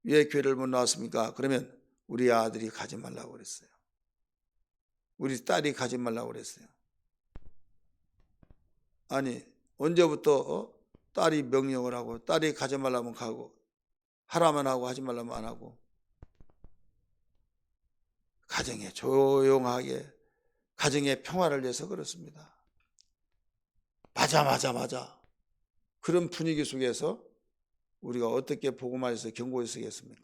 A: 왜 교회를 못 나왔습니까? 그러면 우리 아들이 가지 말라고 그랬어요. 우리 딸이 가지 말라고 그랬어요. 아니 언제부터 딸이 명령을 하고 딸이 가지 말라면 가고 하라면 하고 하지 말라면 안 하고, 가정에 조용하게 가정의 평화를 위해서 그렇습니다. 맞아 그런 분위기 속에서 우리가 어떻게 복음 안에서 경고에 서겠습니까?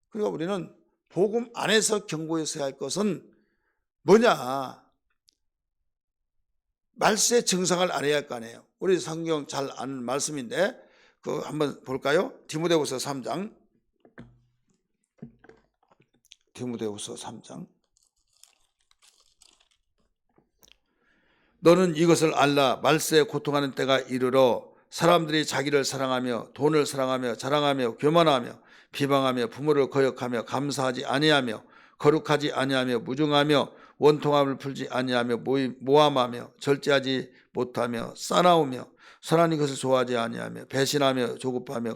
A: 그러니까 우리는 복음 안에서 경고에 서야 할 것은 뭐냐? 말세 증상을 알아야 할 거 아니에요. 우리 성경 잘 아는 말씀인데 그거 한번 볼까요? 디모데후서 3장. 디모데후서 3장. 너는 이것을 알라. 말세에 고통하는 때가 이르러 사람들이 자기를 사랑하며 돈을 사랑하며 자랑하며 교만하며 비방하며 부모를 거역하며 감사하지 아니하며 거룩하지 아니하며 무중하며 원통함을 풀지 아니하며 모함하며 절제하지 못하며 싸나우며 선한 것을 좋아하지 아니하며 배신하며 조급하며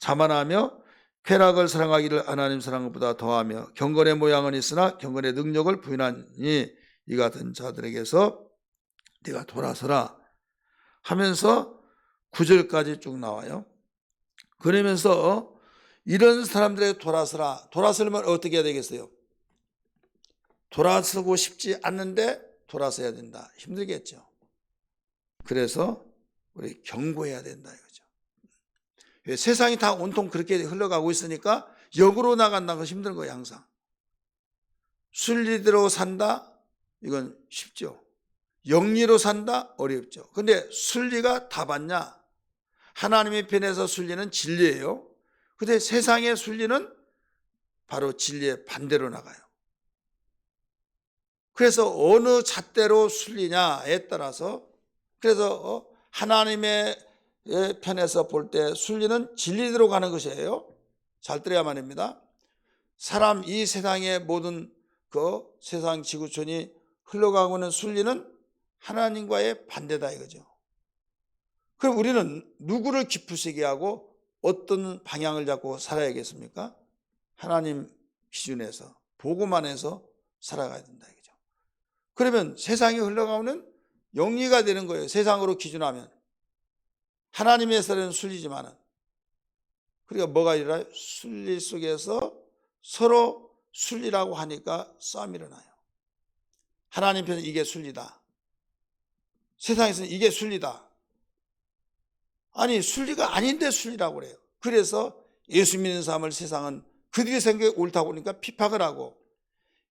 A: 자만하며 쾌락을 사랑하기를 하나님 사랑보다 더하며 경건의 모양은 있으나 경건의 능력을 부인하니 이 같은 자들에게서 네가 돌아서라 하면서 9절까지 쭉 나와요. 그러면서 이런 사람들에게 돌아서라. 돌아서려면 어떻게 해야 되겠어요? 돌아서고 싶지 않는데 돌아서야 된다. 힘들겠죠. 그래서 우리 경고해야 된다 이거죠. 세상이 다 온통 그렇게 흘러가고 있으니까 역으로 나간다는 건 힘든 거예요. 항상 순리대로 산다 이건 쉽죠. 영리로 산다 어렵죠. 근데 순리가 다 맞냐? 하나님의 편에서 순리는 진리예요. 근데 세상의 순리는 바로 진리의 반대로 나가요. 그래서 어느 잣대로 순리냐에 따라서, 그래서 하나님의 편에서 볼 때 순리는 진리대로 가는 것이에요. 잘 들어야 말입니다. 사람 이 세상의 모든 그 세상 지구촌이 흘러가고 있는 순리는 하나님과의 반대다 이거죠. 그럼 우리는 누구를 기쁘시게 하고 어떤 방향을 잡고 살아야겠습니까? 하나님 기준에서 복음 안에서 살아가야 된다 이거죠. 그러면 세상이 흘러가는 영리가 되는 거예요. 세상으로 기준하면 하나님에서는 순리지만은. 그러니까 뭐가 일어나요? 순리 속에서 서로 순리라고 하니까 싸움이 일어나요. 하나님 편은 이게 순리다. 세상에서는 이게 순리다. 아니 순리가 아닌데 순리라고 그래요. 그래서 예수 믿는 사람을 세상은 그들의 생각이 옳다고 보니까 핍박을 하고,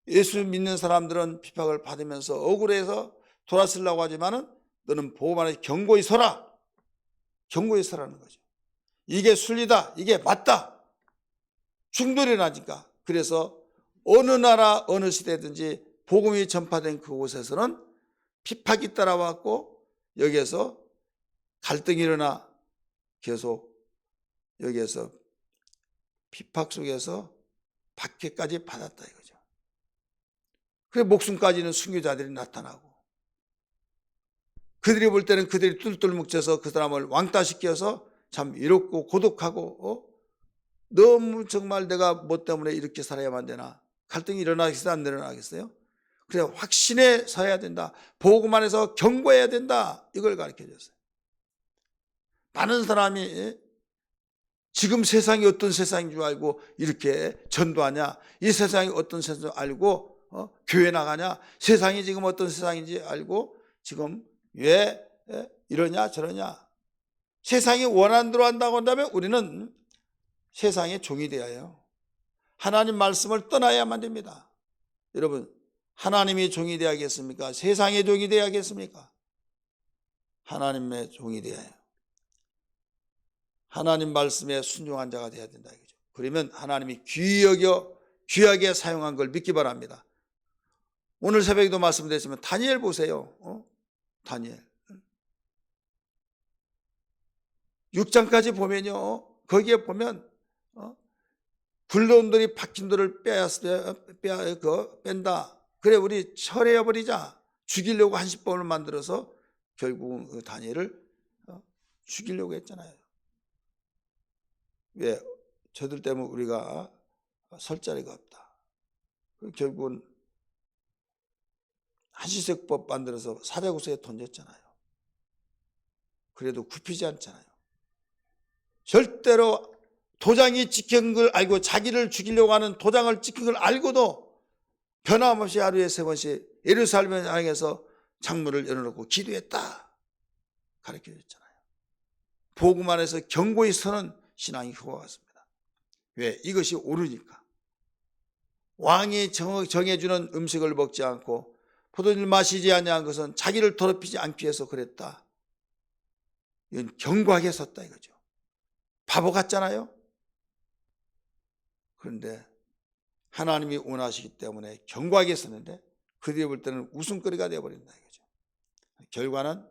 A: 예수 믿는 사람들은 핍박을 받으면서 억울해서 돌아서려고 하지만은 너는 복음 안에 경고히 서라. 경고히 서라는 거죠. 이게 순리다. 이게 맞다. 충돌이 나니까. 그래서 어느 나라 어느 시대든지 복음이 전파된 그곳에서는 핍박이 따라왔고 여기에서 갈등이 일어나 계속 여기에서 핍박 속에서 박해까지 받았다 이거죠. 그래 목숨까지는 순교자들이 나타나고, 그들이 볼 때는 그들이 뚫뚫 뭉쳐서 그 사람을 왕따시켜서 참 외롭고 고독하고 너무 정말 내가 뭐 때문에 이렇게 살아야만 되나, 갈등이 일어나겠어요 안 일어나겠어요? 그래 확신에 서야 된다. 복음 안에서 경고해야 된다. 이걸 가르쳐줬어요. 많은 사람이 지금 세상이 어떤 세상인 줄 알고 이렇게 전도하냐, 이 세상이 어떤 세상인 줄 알고 교회 나가냐, 세상이 지금 어떤 세상인지 알고 지금 왜 이러냐 저러냐. 세상이 원하는 대로 한다고 한다면 우리는 세상의 종이 되어요. 하나님 말씀을 떠나야만 됩니다. 여러분, 하나님의 종이 되어야겠습니까? 세상의 종이 되어야겠습니까? 하나님의 종이 되어야 해요. 하나님 말씀에 순종한 자가 되어야 된다 이거죠. 그러면 하나님이 귀하게 사용한 걸 믿기 바랍니다. 오늘 새벽에도 말씀드렸지만 다니엘 보세요. 다니엘 6장까지 보면요, 거기에 보면 불로온들이 박힌돌을 뺀다. 그래 우리 철회해 버리자. 죽이려고 한시법을 만들어서 결국은 그 다니엘을 죽이려고 했잖아요. 왜? 저들 때문에 우리가 설 자리가 없다. 결국은 한시sek법 만들어서 사자구석에 던졌잖아요. 그래도 굽히지 않잖아요. 절대로 도장이 찍힌 걸 알고, 자기를 죽이려고 하는 도장을 찍힌 걸 알고도 변함없이 하루에 3번씩 예루살렘을 향해서 창문을 열어놓고 기도했다 가르쳐줬잖아요. 복음 안에서 견고히 서는 신앙이 효과가 같습니다. 왜? 이것이 옳으니까. 왕이 정해주는 음식을 먹지 않고 포도주를 마시지 아니한 것은 자기를 더럽히지 않기 위해서 그랬다. 이건 견고하게 섰다 이거죠. 바보 같잖아요. 그런데 하나님이 원하시기 때문에 견고하게 섰는데 그들이 볼 때는 웃음거리가 되어버린다 이거죠. 결과는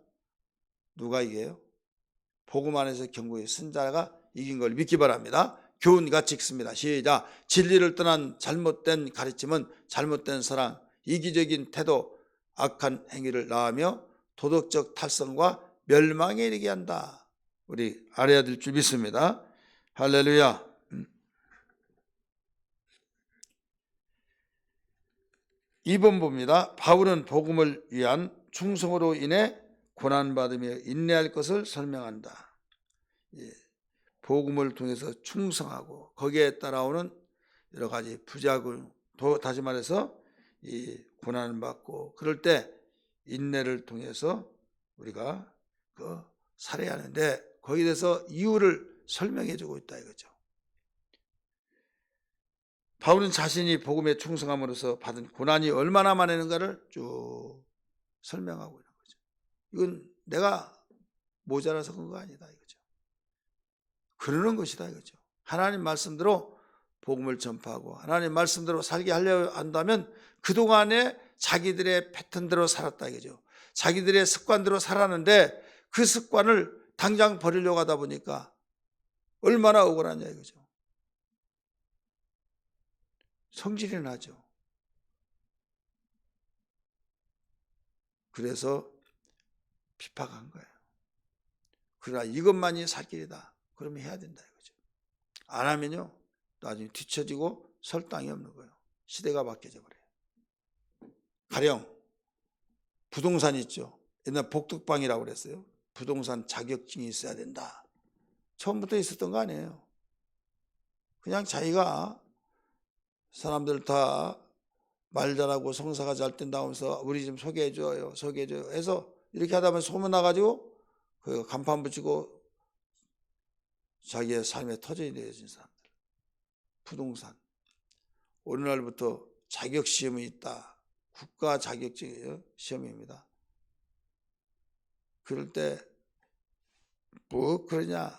A: 누가 이겨요? 복음 안에서 견고히 선 자가 이긴 걸 믿기 바랍니다. 교훈 같이 읽습니다. 시작. 진리를 떠난 잘못된 가르침은 잘못된 사랑, 이기적인 태도, 악한 행위를 낳으며 도덕적 탈선과 멸망에 이르게 한다. 우리 알아야 될 줄 믿습니다. 할렐루야. 2번 봅니다. 바울은 복음을 위한 충성으로 인해 고난받으며 인내할 것을 설명한다. 복음을 통해서 충성하고 거기에 따라오는 여러 가지 부작용, 다시 말해서 이 고난을 받고 그럴 때 인내를 통해서 우리가 살아야 하는데 거기에 대해서 이유를 설명해 주고 있다 이거죠. 바울은 자신이 복음에 충성함으로써 받은 고난이 얼마나 많은가를 쭉 설명하고 있는 거죠. 이건 내가 모자라서 그런 거 아니다 이거죠. 그러는 것이다 이거죠. 하나님 말씀대로 복음을 전파하고 하나님 말씀대로 살게 하려 한다면 그동안에 자기들의 패턴대로 살았다 이거죠. 자기들의 습관대로 살았는데 그 습관을 당장 버리려고 하다 보니까 얼마나 억울하냐 이거죠. 성질이 나죠. 그래서 핍박한 거예요. 그러나 이것만이 살 길이다. 그러면 해야 된다 이거죠. 안 하면요 나중에 뒤처지고 설 땅이 없는 거예요. 시대가 바뀌어져 버려요. 가령 부동산 있죠. 옛날 복덕방이라고 그랬어요. 부동산 자격증이 있어야 된다. 처음부터 있었던 거 아니에요. 그냥 자기가 사람들 다 말 잘하고 성사가 잘 된다 하면서 우리 좀 소개해줘요 소개해줘요 해서 이렇게 하다 보면 소문 나가지고 그 간판 붙이고 자기의 삶에 터전이 되어진 사람들. 부동산 오늘날부터 자격시험이 있다. 국가 자격증 시험입니다. 그럴 때 뭐 그러냐,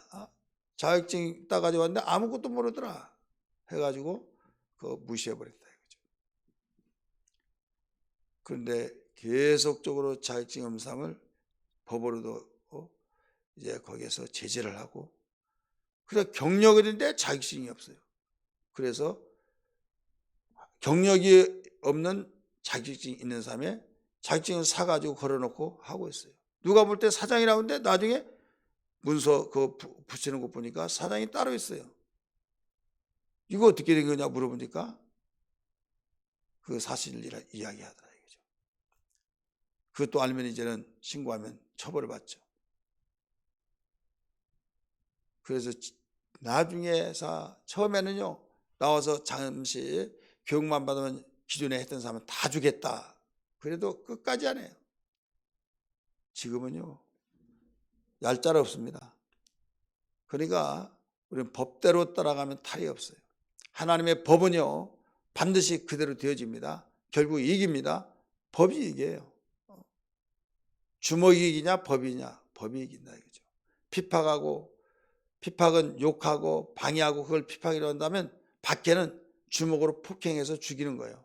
A: 자격증 따가지고 왔는데 아무것도 모르더라 해가지고 그거 무시해버렸다 이거죠. 그런데 계속적으로 자격증 음상을 법으로도 이제 거기에서 제재를 하고, 그래 경력이 있는데 자격증이 없어요. 그래서 경력이 없는 자격증이 있는 사람의 자격증을 사가지고 걸어놓고 하고 있어요. 누가 볼 때 사장이라고 하는데 나중에 문서 그거 붙이는 거 보니까 사장이 따로 있어요. 이거 어떻게 된 거냐 물어보니까 그 사실을 이야기하더라 이거죠. 그것도 알면 이제는 신고하면 처벌을 받죠. 그래서 나중에 처음에는요 나와서 잠시 교육만 받으면 기존에 했던 사람은 다 주겠다. 그래도 끝까지 안 해요. 지금은요 얄짤 없습니다. 그러니까 우리는 법대로 따라가면 탈이 없어요. 하나님의 법은요 반드시 그대로 되어집니다. 결국 이깁니다. 법이 이겨요. 주먹이 이기냐 법이냐, 법이 이긴다 이거죠. 피팍은 욕하고 방해하고 그걸 피팍이라고 한다면 밖에는 주먹으로 폭행해서 죽이는 거예요.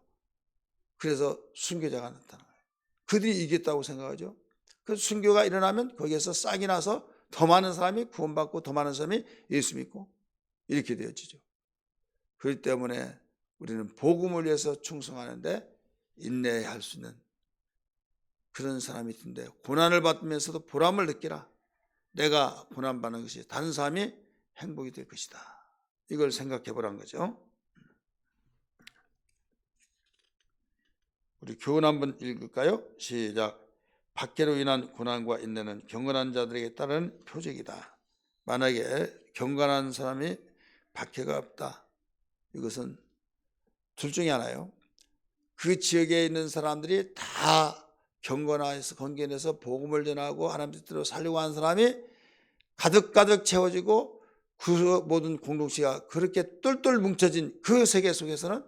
A: 그래서 순교자가 나타나는 거예요. 그들이 이겼다고 생각하죠. 그 순교가 일어나면 거기에서 싹이 나서 더 많은 사람이 구원받고 더 많은 사람이 예수 믿고 이렇게 되어지죠. 그렇기 때문에 우리는 복음을 위해서 충성하는데 인내해야 할 수 있는 그런 사람이 있는데, 고난을 받으면서도 보람을 느끼라. 내가 고난받는 것이 다른 사람이 행복이 될 것이다. 이걸 생각해 보라는 거죠. 우리 교훈 한번 읽을까요? 시작. 박해로 인한 고난과 인내는 경건한 자들에게 따르는 표적이다. 만약에 경건한 사람이 박해가 없다, 이것은 둘 중에 하나예요. 그 지역에 있는 사람들이 다 경건해서 건견해서 복음을 전하고 하나님 뜻대로 살려고 하는 사람이 가득가득 채워지고 그 모든 공동체가 그렇게 똘똘 뭉쳐진 그 세계 속에서는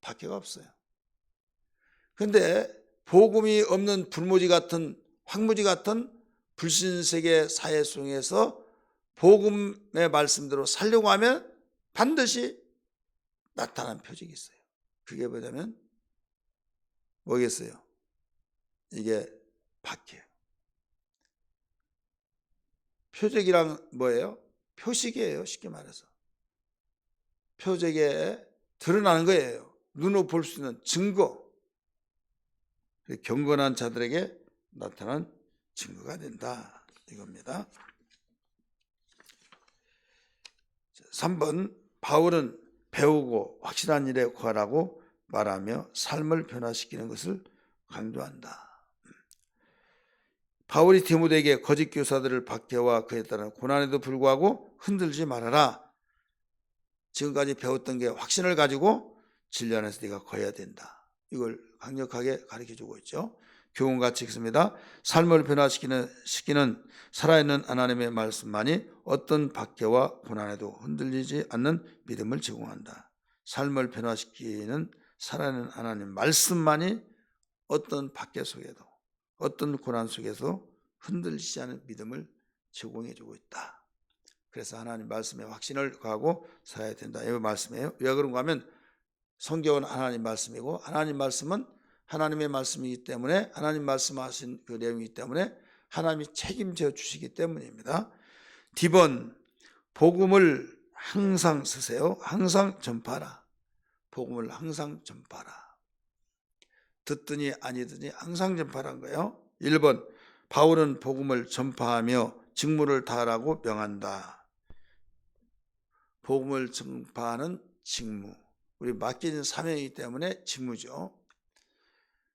A: 박해가 없어요. 그런데 복음이 없는 불모지 같은 황무지 같은 불신세계 사회 속에서 복음의 말씀대로 살려고 하면 반드시 나타난 표적이 있어요. 그게 뭐냐면 뭐겠어요? 이게 박해예요. 표적이란 뭐예요? 표식이에요. 쉽게 말해서 표적에 드러나는 거예요. 눈으로 볼 수 있는 증거. 경건한 자들에게 나타난 증거가 된다 이겁니다. 3번, 바울은 배우고 확실한 일에 구하라고 말하며 삶을 변화시키는 것을 강조한다. 바울이 디모데에게 거짓 교사들을 박해와 그에 따른 고난에도 불구하고 흔들지 말아라. 지금까지 배웠던 게 확신을 가지고 진리 안에서 네가 거해야 된다. 이걸 강력하게 가르쳐주고 있죠. 교훈같이 읽습니다. 삶을 변화시키는 살아있는 하나님의 말씀만이 어떤 박해와 고난에도 흔들리지 않는 믿음을 제공한다. 삶을 변화시키는 살아있는 하나님 말씀만이 어떤 박해 속에도 어떤 고난 속에서 흔들리지 않은 믿음을 제공해주고 있다. 그래서 하나님 말씀에 확신을 가하고 살아야 된다. 이 말씀이에요. 왜 그런가 하면 성경은 하나님 말씀이고 하나님 말씀은 하나님의 말씀이기 때문에, 하나님 말씀하신 그 내용이기 때문에 하나님이 책임져 주시기 때문입니다. D번, 복음을 항상 쓰세요. 항상 전파하라. 복음을 항상 전파하라. 듣더니 아니더니 항상 전파하라는 거예요. 1번, 바울은 복음을 전파하며 직무를 다하라고 명한다. 복음을 전파하는 직무, 우리 맡겨진 사명이기 때문에 직무죠.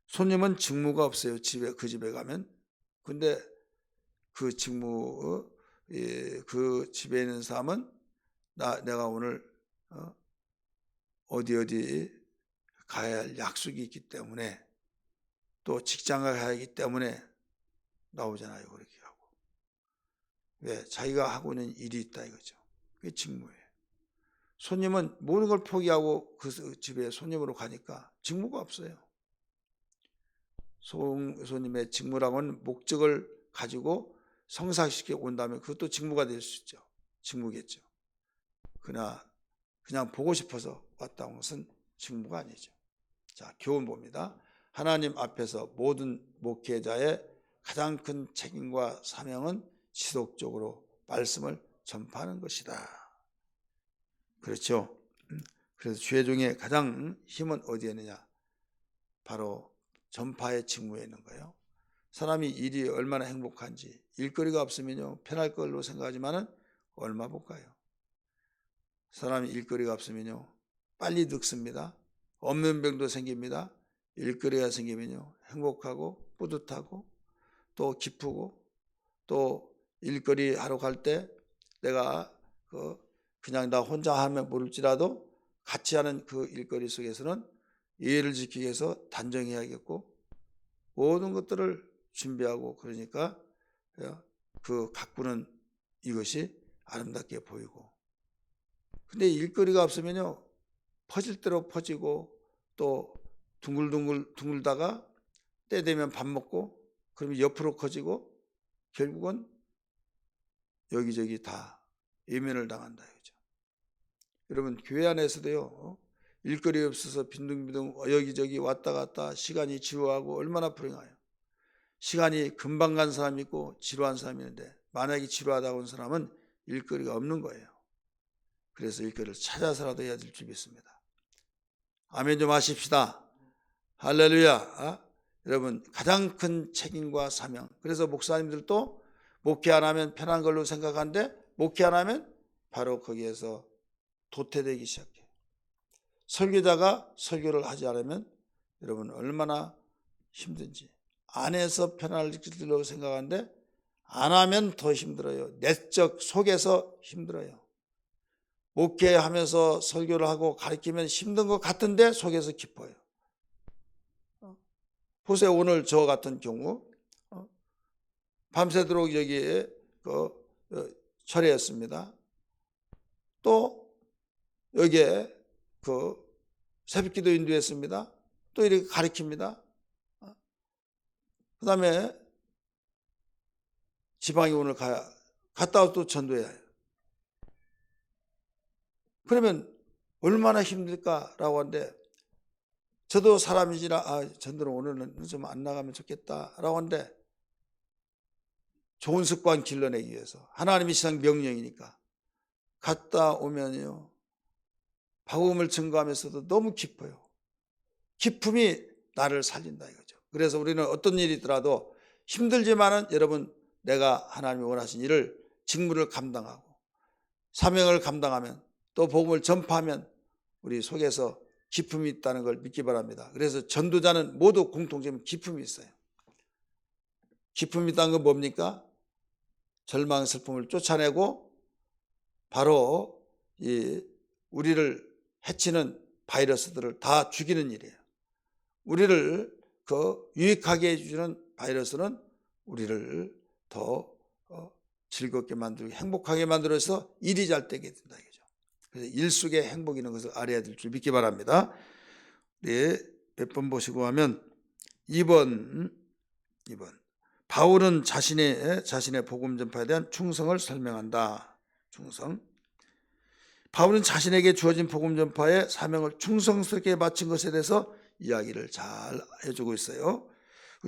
A: 손님은 직무가 없어요. 그 집에 가면. 근데 그 직무, 그 집에 있는 사람은 내가 오늘 어디 가야 할 약속이 있기 때문에, 또 직장에 가야 하기 때문에 나오잖아요. 그렇게 하고. 왜? 자기가 하고 있는 일이 있다 이거죠. 그게 직무예요. 손님은 모든 걸 포기하고 그 집에 손님으로 가니까 직무가 없어요. 손님의 직무라고는 목적을 가지고 성사시켜 온다면 그것도 직무가 될 수 있죠. 직무겠죠. 그러나 그냥 보고 싶어서 왔다 온 것은 직무가 아니죠. 자, 교훈 봅니다. 하나님 앞에서 모든 목회자의 가장 큰 책임과 사명은 지속적으로 말씀을 전파하는 것이다. 그렇죠? 그래서 죄 중에 가장 힘은 어디에 있느냐? 바로 전파의 직무에 있는 거예요. 사람이 일이 얼마나 행복한지, 일거리가 없으면요 편할 걸로 생각하지만은 얼마 볼까요? 사람이 일거리가 없으면요 빨리 늙습니다. 없는 병도 생깁니다. 일거리가 생기면요 행복하고 뿌듯하고 또 기쁘고, 또 일거리 하러 갈 때 내가 그냥 나 혼자 하면 모를지라도 같이 하는 그 일거리 속에서는 예의를 지키기 위해서 단정해야겠고 모든 것들을 준비하고, 그러니까 그 가꾸는 이것이 아름답게 보이고. 근데 일거리가 없으면요 퍼질 대로 퍼지고 또 둥글다가 때 되면 밥 먹고 그러면 옆으로 커지고 결국은 여기저기 다 예면을 당한다 이거죠. 여러분 교회 안에서도요, 일거리 없어서 빈둥빈둥 여기저기 왔다 갔다 시간이 지루하고 얼마나 불행해요. 시간이 금방 간 사람이 있고 지루한 사람이 있는데 만약에 지루하다고 하는 사람은 일거리가 없는 거예요. 그래서 일거리를 찾아서라도 해야 될 줄 믿습니다. 아멘 좀 하십시다. 할렐루야. 여러분 가장 큰 책임과 사명. 그래서 목사님들도 목회 안 하면 편한 걸로 생각하는데 목회 안 하면 바로 거기에서 도태되기 시작해요. 설교자가 설교를 하지 않으면 여러분 얼마나 힘든지. 안에서 편안을 느끼려고 생각하는데 안 하면 더 힘들어요. 내적 속에서 힘들어요. 목회하면서 설교를 하고 가르치면 힘든 것 같은데 속에서 기뻐요. 보세요. 오늘 저 같은 경우 밤새도록 여기에 철회했습니다. 또 여기에 새벽기도 인도했습니다. 또 이렇게 가르칩니다. 그 다음에 지방에 오늘 갔다 와서 또 전도해야 해요. 그러면 얼마나 힘들까라고 하는데 저도 사람이지라 전도는 오늘은 좀 안 나가면 좋겠다라고 하는데 좋은 습관 길러내기 위해서 하나님이 시상 명령이니까 갔다 오면요 복음을 증거하면서도 너무 기뻐요. 기쁨이 나를 살린다 이거죠. 그래서 우리는 어떤 일이 있더라도 힘들지만은 여러분 내가 하나님이 원하신 일을 직무를 감당하고 사명을 감당하면 또 복음을 전파하면 우리 속에서 기쁨이 있다는 걸 믿기 바랍니다. 그래서 전도자는 모두 공통점은 기쁨이 있어요. 기쁨이 있다는 건 뭡니까? 절망, 슬픔을 쫓아내고 바로 우리를 해치는 바이러스들을 다 죽이는 일이에요. 우리를 유익하게 해주는 바이러스는 우리를 더 즐겁게 만들고 행복하게 만들어서 일이 잘 되게 된다 이거죠. 그래서 일 속에 행복이 있는 것을 알아야 될 줄 믿기 바랍니다. 네, 몇 번 보시고 하면 2번 바울은 자신의 복음 전파에 대한 충성을 설명한다. 충성. 바울은 자신에게 주어진 복음 전파의 사명을 충성스럽게 바친 것에 대해서 이야기를 잘 해주고 있어요.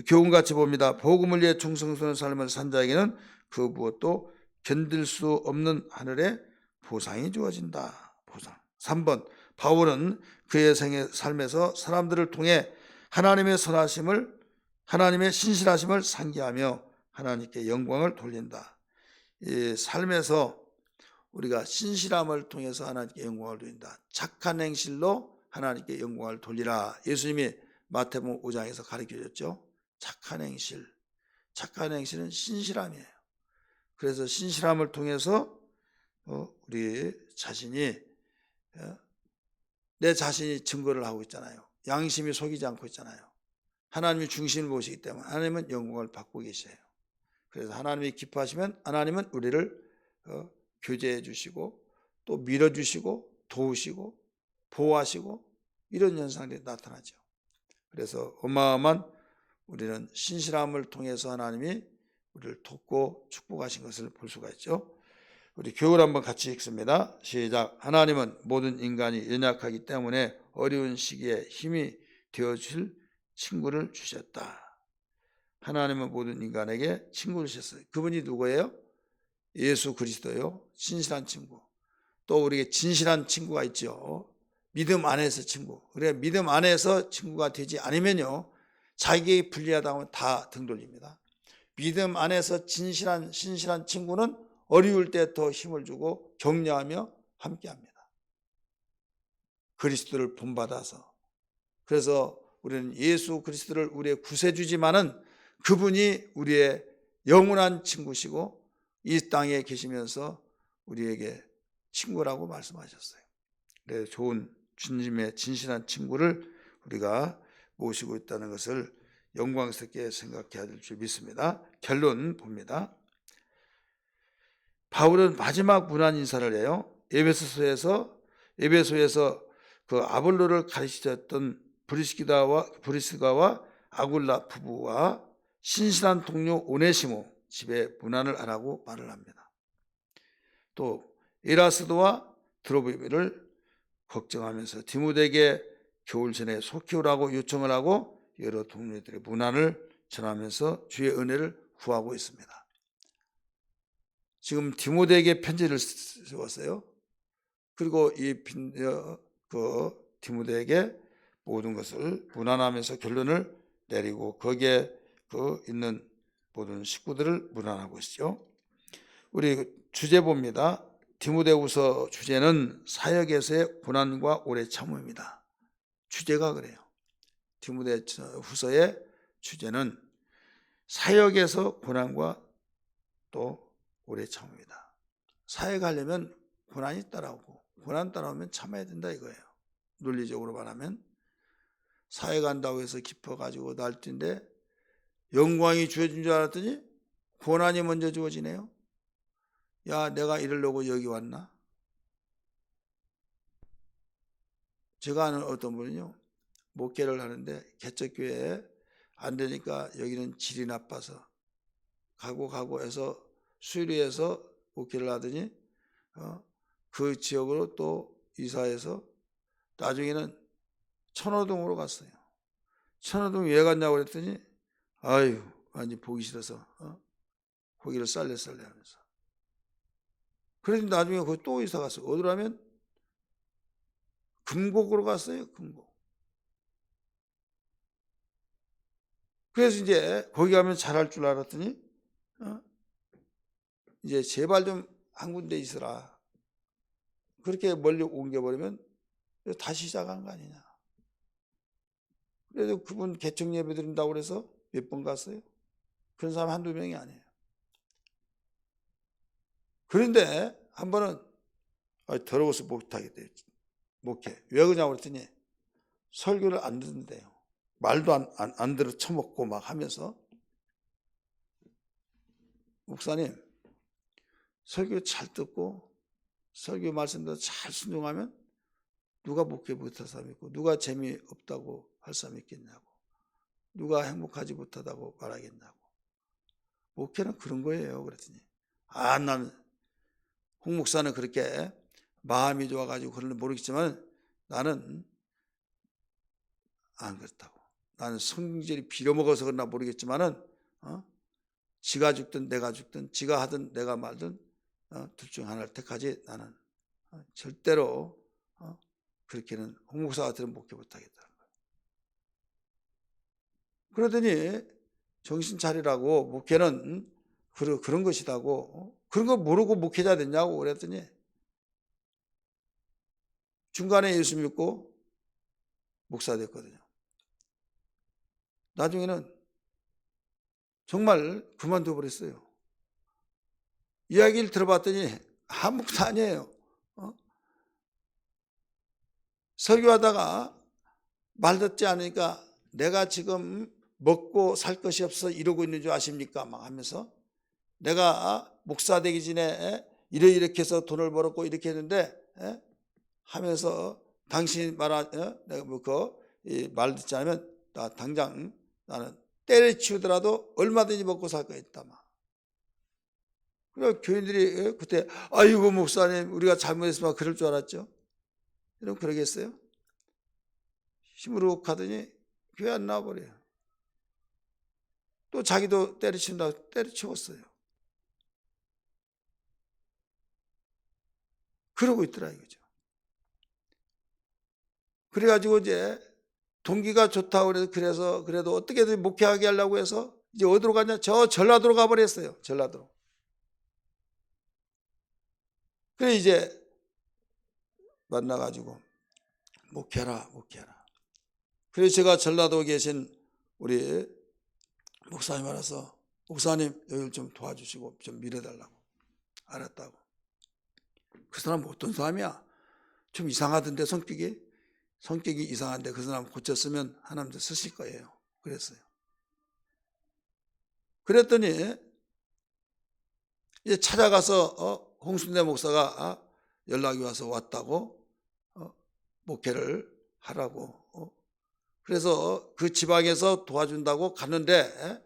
A: 교훈같이 봅니다. 복음을 위해 충성스러운 삶을 산 자에게는 그 무엇도 견딜 수 없는 하늘의 보상이 주어진다. 보상. 3번 바울은 그의 삶에서 사람들을 통해 하나님의 선하심을 하나님의 신실하심을 상기하며 하나님께 영광을 돌린다. 이 삶에서 우리가 신실함을 통해서 하나님께 영광을 돌린다. 착한 행실로 하나님께 영광을 돌리라. 예수님이 마태복음 5장에서 가르쳐줬죠. 착한 행실. 착한 행실은 신실함이에요. 그래서 신실함을 통해서 우리 자신이 내 자신이 증거를 하고 있잖아요. 양심이 속이지 않고 있잖아요. 하나님이 중심을 보시기 때문에 하나님은 영광을 받고 계세요. 그래서 하나님이 기뻐하시면 하나님은 우리를 교제해 주시고 또 밀어주시고 도우시고 보호하시고 이런 현상들이 나타나죠. 그래서 어마어마한 우리는 신실함을 통해서 하나님이 우리를 돕고 축복하신 것을 볼 수가 있죠. 우리 교훈 한번 같이 읽습니다. 시작. 하나님은 모든 인간이 연약하기 때문에 어려운 시기에 힘이 되어줄 친구를 주셨다. 하나님은 모든 인간에게 친구를 주셨어요. 그분이 누구예요? 예수 그리스도요. 신실한 친구. 또 우리에게 진실한 친구가 있죠. 믿음 안에서 친구. 그래 믿음 안에서 친구가 되지 않으면요. 자기에게 불리하다고 하면 다 등 돌립니다. 믿음 안에서 신실한 친구는 어려울 때 더 힘을 주고 격려하며 함께합니다. 그리스도를 본받아서. 그래서 우리는 예수 그리스도를 우리의 구세주지만은 그분이 우리의 영원한 친구시고 이 땅에 계시면서 우리에게 친구라고 말씀하셨어요. 그래서 좋은 주님의 진실한 친구를 우리가 모시고 있다는 것을 영광스럽게 생각해야 될 줄 믿습니다. 결론 봅니다. 바울은 마지막 문안 인사를 해요. 에베소에서 그 아볼로를 가르치셨던 브리스가와 아굴라 부부와 신실한 동료 오네시모 집에 문안을 하라고 말을 합니다. 또 에라스도와 드로비를 걱정하면서 디모데에게 겨울 전에 속히 오라고 요청을 하고 여러 동료들의 문안을 전하면서 주의 은혜를 구하고 있습니다. 지금 디모데에게 편지를 쓰었어요. 그리고 디모데에게 모든 것을 문안하면서 결론을 내리고 거기에 있는 모든 식구들을 문안하고 있죠. 우리 주제 봅니다. 디모데후서 주제는 사역에서의 고난과 오래 참음입니다. 주제가 그래요. 디모데후서의 주제는 사역에서 고난과 또 오래 참음입니다. 사역하려면 고난이 따라오고 고난 따라오면 참아야 된다 이거예요. 논리적으로 말하면 사역한다고 해서 깊어가지고 날뛴데 영광이 주어진 줄 알았더니 고난이 먼저 주어지네요. 야, 내가 이러려고 여기 왔나? 제가 아는 어떤 분은요, 목회를 하는데 개척교회에 안 되니까 여기는 질이 나빠서 가고 해서 수리해서 목회를 하더니 그 지역으로 또 이사해서 나중에는 천호동으로 갔어요. 천호동 왜 갔냐고 그랬더니 아유 완전 보기 싫어서 거기를 쌀래 하면서 그래서 나중에 거기 또 이사 갔어요. 어디로 하면 금곡으로 갔어요. 금곡. 그래서 이제 거기 가면 잘할 줄 알았더니 이제 제발 좀 한 군데 있으라. 그렇게 멀리 옮겨버리면 다시 시작하는 거 아니냐. 그래도 그분 개척 예배 드린다고 그래서 몇 번 갔어요. 그런 사람 한두 명이 아니에요. 그런데 한 번은 더러워서 못하겠대요. 목회. 왜 그러냐고 그랬더니 설교를 안 듣는데요. 말도 안 들어 처먹고 막 하면서 목사님 설교 잘 듣고 설교 말씀대로 잘 순종하면 누가 목회 못할 사람이 있고 누가 재미없다고 할 사람이 있겠냐고 누가 행복하지 못하다고 말하겠냐고 목회는 그런 거예요. 그랬더니 난 홍 목사는 그렇게 마음이 좋아가지고 그런지 모르겠지만 나는 안 그렇다고. 나는 성질이 빌어먹어서 그러나 모르겠지만은 지가 죽든 내가 죽든 지가 하든 내가 말든 둘 중 하나를 택하지 나는 절대로 그렇게는 홍 목사 같으면 목회 못하겠다는 거예요. 그러더니 정신 차리라고 목회는 그런 것이라고 그런 거 모르고 목회자 됐냐고 그랬더니 중간에 예수 믿고 목사 됐거든요. 나중에는 정말 그만둬 버렸어요. 이야기를 들어봤더니 아무것도 아니에요. 설교하다가 말 듣지 않으니까 내가 지금 먹고 살 것이 없어 이러고 있는 줄 아십니까? 막 하면서 내가 목사 되기 전에 이렇게 해서 돈을 벌었고 이렇게 했는데 하면서 당신이 내가 말 듣지 않으면 나 당장 나는 때려치우더라도 얼마든지 먹고 살 거 있다. 그래 교인들이 그때 아이고 목사님 우리가 잘못했으면 그럴 줄 알았죠. 여러분 그러겠어요? 힘으로 가더니 교회 안 나와버려요. 또 자기도 때려치운다고 때려치웠어요. 그러고 있더라 이거죠. 그래가지고 이제 동기가 좋다고 그래서 그래도 어떻게든 목회하게 하려고 해서 이제 어디로 갔냐? 저 전라도로 가버렸어요. 전라도로. 그래 이제 만나가지고 목회하라. 그래서 제가 전라도에 계신 우리 목사님 알아서 목사님 여기를 좀 도와주시고 좀 밀어달라고. 알았다고. 그 사람 어떤 사람이야? 좀 이상하던데 성격이 이상한데 그 사람 고쳤으면 하나님도 쓰실 거예요. 그랬어요. 그랬더니 이제 찾아가서 홍순대 목사가 연락이 와서 왔다고 목회를 하라고. 그래서 그 지방에서 도와준다고 갔는데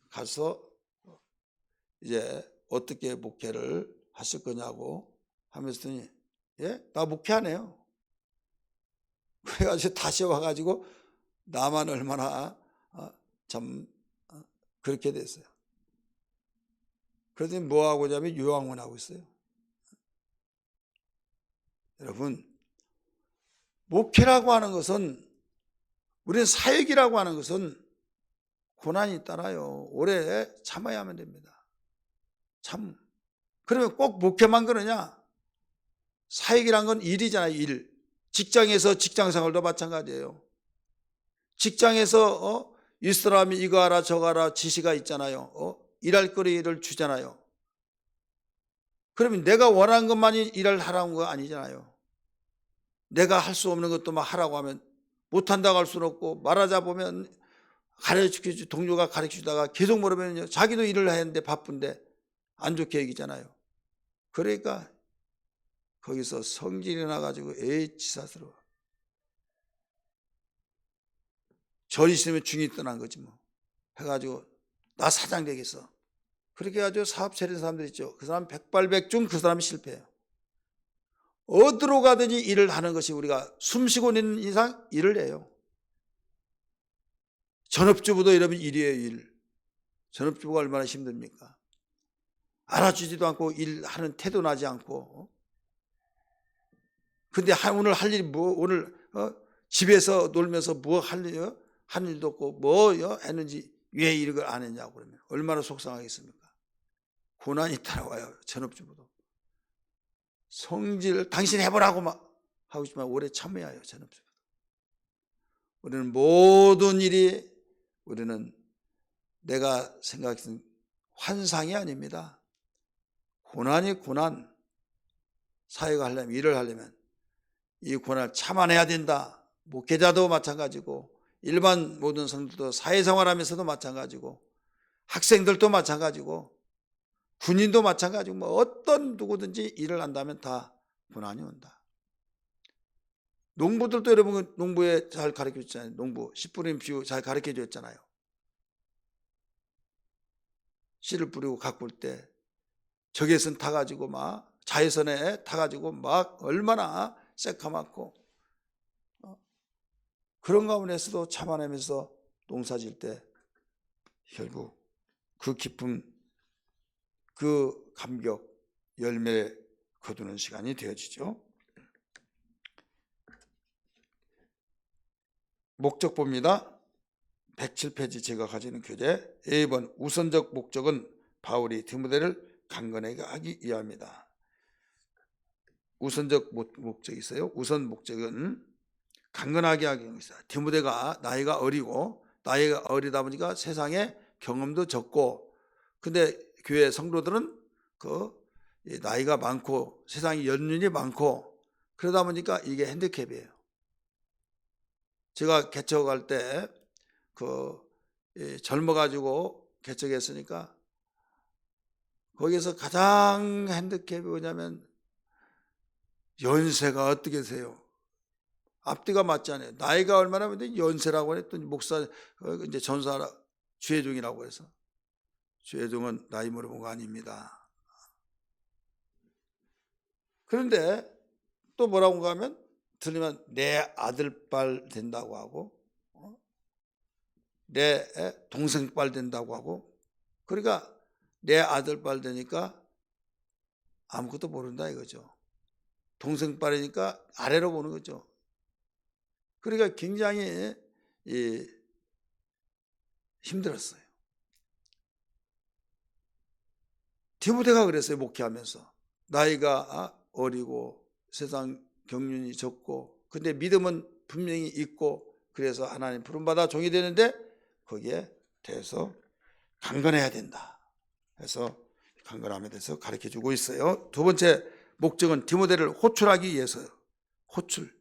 A: 가서 이제 어떻게 목회를 하실 거냐고 하면서 예? 나 목회하네요. 그래가지고 다시 와가지고 나만 얼마나 참 그렇게 됐어요. 그러더니 뭐 하고자 하면 요양원 하고 있어요. 여러분, 목회라고 하는 것은, 우리는 사역이라고 하는 것은 고난이 따라요. 오래 참아야만 됩니다. 참. 그러면 꼭 목회만 그러냐? 사역이란 건 일이잖아요. 일. 직장에서 직장생활도 마찬가지예요. 직장에서 이 사람이 이거 하라 저거 하라 지시가 있잖아요. 일할 거리를 주잖아요. 그러면 내가 원하는 것만이 일을 하라는 거 아니잖아요. 내가 할 수 없는 것도 막 하라고 하면 못한다고 할 수는 없고, 말하자 보면 가르쳐주기 동료가 가르쳐주다가 계속 물으면 자기도 일을 해야 하는데 바쁜데 안 좋게 얘기잖아요. 그러니까 거기서 성질이 나가지고 에이 치사스러워. 절 있으면 중이 떠난 거지 뭐. 해가지고 나 사장 되겠어. 그렇게 해가지고 사업 차리는 사람들 있죠. 그 사람 백발백중 그 사람이 실패해요. 어디로 가든지 일을 하는 것이, 우리가 숨쉬고 있는 이상 일을 해요. 전업주부도 이러면 일이에요. 일. 전업주부가 얼마나 힘듭니까? 알아주지도 않고 일하는 태도 나지 않고. 근데 오늘 할 일이 뭐, 오늘 집에서 놀면서 뭐 할 일도 없고 뭐 했는지 왜 이걸 안 했냐고 그러면 얼마나 속상하겠습니까? 고난이 따라와요. 전업주부도. 성질, 당신 해보라고 막 하고 싶지만 오래 참아야 해요. 전업주부도. 우리는 모든 일이, 우리는 내가 생각했던 환상이 아닙니다. 고난이 고난. 사회가 하려면, 일을 하려면 이 고난을 참아내야 된다. 목회자도 마찬가지고, 일반 모든 성도도 사회생활하면서도 마찬가지고, 학생들도 마찬가지고, 군인도 마찬가지고, 뭐 어떤 누구든지 일을 한다면 다 고난이 온다. 농부들도 여러분 농부에 잘 가르쳐 줬잖아요. 농부 씨 뿌리는 비유 잘 가르쳐 줬잖아요. 씨를 뿌리고 가꿀 때 적외선 타가지고 막 자외선에 타가지고 막 얼마나 새카맣고, 그런 가운데서도 참아내면서 농사 질 때 결국 그 기쁨, 그 감격, 열매 거두는 시간이 되어지죠. 목적보입니다. 107페이지 제가 가지는 교재. A번 우선적 목적은 바울이 디모데를 강건하게 하기 위함이다. 우선적 목적이 있어요. 우선 목적은 강건하게 하기 위함이다. 디모데가 나이가 어리다 보니까 세상에 경험도 적고, 근데 교회 성도들은 나이가 많고 세상에 연륜이 많고, 그러다 보니까 이게 핸디캡이에요. 제가 개척할 때 젊어가지고 개척했으니까 거기서 가장 핸디캡이 뭐냐면 연세가 어떻게 되세요? 앞뒤가 맞지 않아요. 나이가 얼마나 되는데 연세라고 했더니 목사 이제 전사 주혜종이라고 해서, 주혜종은 나이 물어본 거 아닙니다. 그런데 또 뭐라고 하면 들리면 내 아들뻘 된다고 하고, 내 동생뻘 된다고 하고, 그러니까 내 아들뻘 되니까 아무것도 모른다 이거죠. 동생뻘이니까 아래로 보는 거죠. 그러니까 굉장히 힘들었어요. 디모데가 그랬어요. 목회하면서 나이가 어리고 세상 경륜이 적고, 근데 믿음은 분명히 있고, 그래서 하나님 부름받아 종이 되는데 거기에 대해서 강건해야 된다. 그래서 강건함에 대해서 가르쳐주고 있어요. 두 번째 목적은 디모데를 호출하기 위해서요. 호출.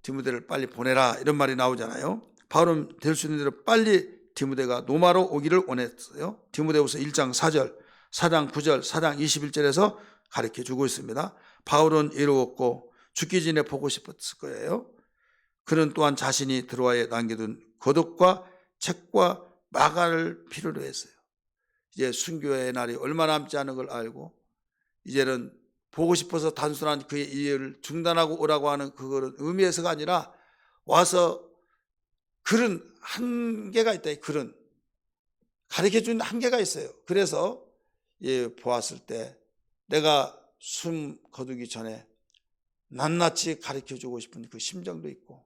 A: 디모데를 빨리 보내라 이런 말이 나오잖아요. 바울은 될 수 있는 대로 빨리 디모데가 로마로 오기를 원했어요. 디모데후서 1장 4절, 4장 9절, 4장 21절에서 가르쳐주고 있습니다. 바울은 이루었고 죽기 전에 보고 싶었을 거예요. 그는 또한 자신이 들어와에 남겨둔 거독과 책과 마가를 필요로 했어요. 이제 순교의 날이 얼마 남지 않은 걸 알고 이제는 보고 싶어서 단순한 그의 이해를 중단하고 오라고 하는 그거는 의미에서가 아니라 와서 그런 한계가 있다. 그런 가르쳐준 한계가 있어요. 그래서 보았을 때 내가 숨 거두기 전에 낱낱이 가르쳐주고 싶은 그 심정도 있고,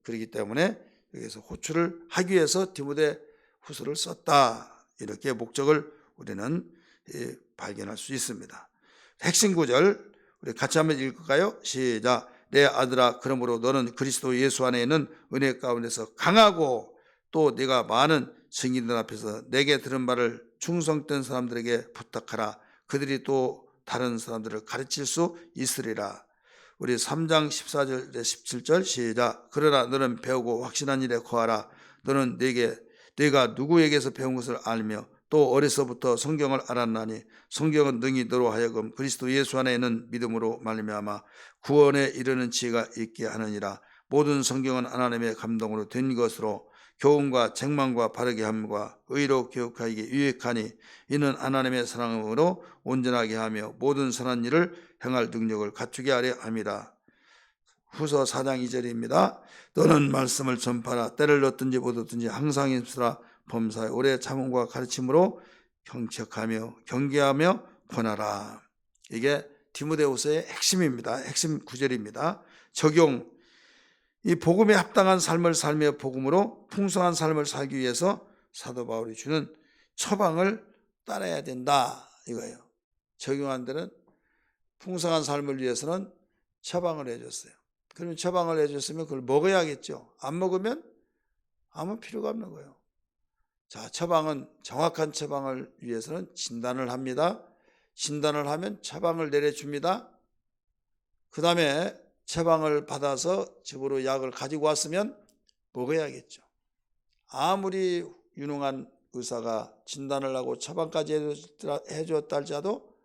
A: 그렇기 때문에 여기서 호출을 하기 위해서 디모데 후서를 썼다, 이렇게 목적을 우리는 발견할 수 있습니다. 핵심 구절 우리 같이 한번 읽을까요? 시작. 내 아들아, 그러므로 너는 그리스도 예수 안에 있는 은혜 가운데서 강하고 또 네가 많은 증인들 앞에서 내게 들은 말을 충성된 사람들에게 부탁하라. 그들이 또 다른 사람들을 가르칠 수 있으리라. 우리 3장 14절 17절 시작. 그러나 너는 배우고 확신한 일에 거하라. 너는 네가 누구에게서 배운 것을 알며 또 어려서부터 성경을 알았나니 성경은 능히 너로 하여금 그리스도 예수 안에 있는 믿음으로 말미암아 구원에 이르는 지혜가 있게 하느니라. 모든 성경은 하나님의 감동으로 된 것으로 교훈과 책망과 바르게 함과 의로 교육하기에 유익하니 이는 하나님의 사랑으로 온전하게 하며 모든 선한 일을 행할 능력을 갖추게 하려 함이라. 후서 4장 2절입니다. 너는 말씀을 전파하라. 때를 얻든지 못 얻든지 항상 힘쓰라. 범사에 오래 참음과 가르침으로 경책하며 경계하며 권하라. 이게 디모데후서의 핵심입니다. 핵심 구절입니다. 적용. 이 복음에 합당한 삶을 살며 복음으로 풍성한 삶을 살기 위해서 사도 바울이 주는 처방을 따라야 된다, 이거예요. 적용한 데는 풍성한 삶을 위해서는 처방을 해줬어요. 그러면 처방을 해줬으면 그걸 먹어야겠죠. 안 먹으면 아무 필요가 없는 거예요. 자, 처방은 정확한 처방을 위해서는 진단을 합니다. 진단을 하면 처방을 내려줍니다. 그 다음에 처방을 받아서 집으로 약을 가지고 왔으면 먹어야겠죠. 아무리 유능한 의사가 진단을 하고 처방까지 해줬다 할지라도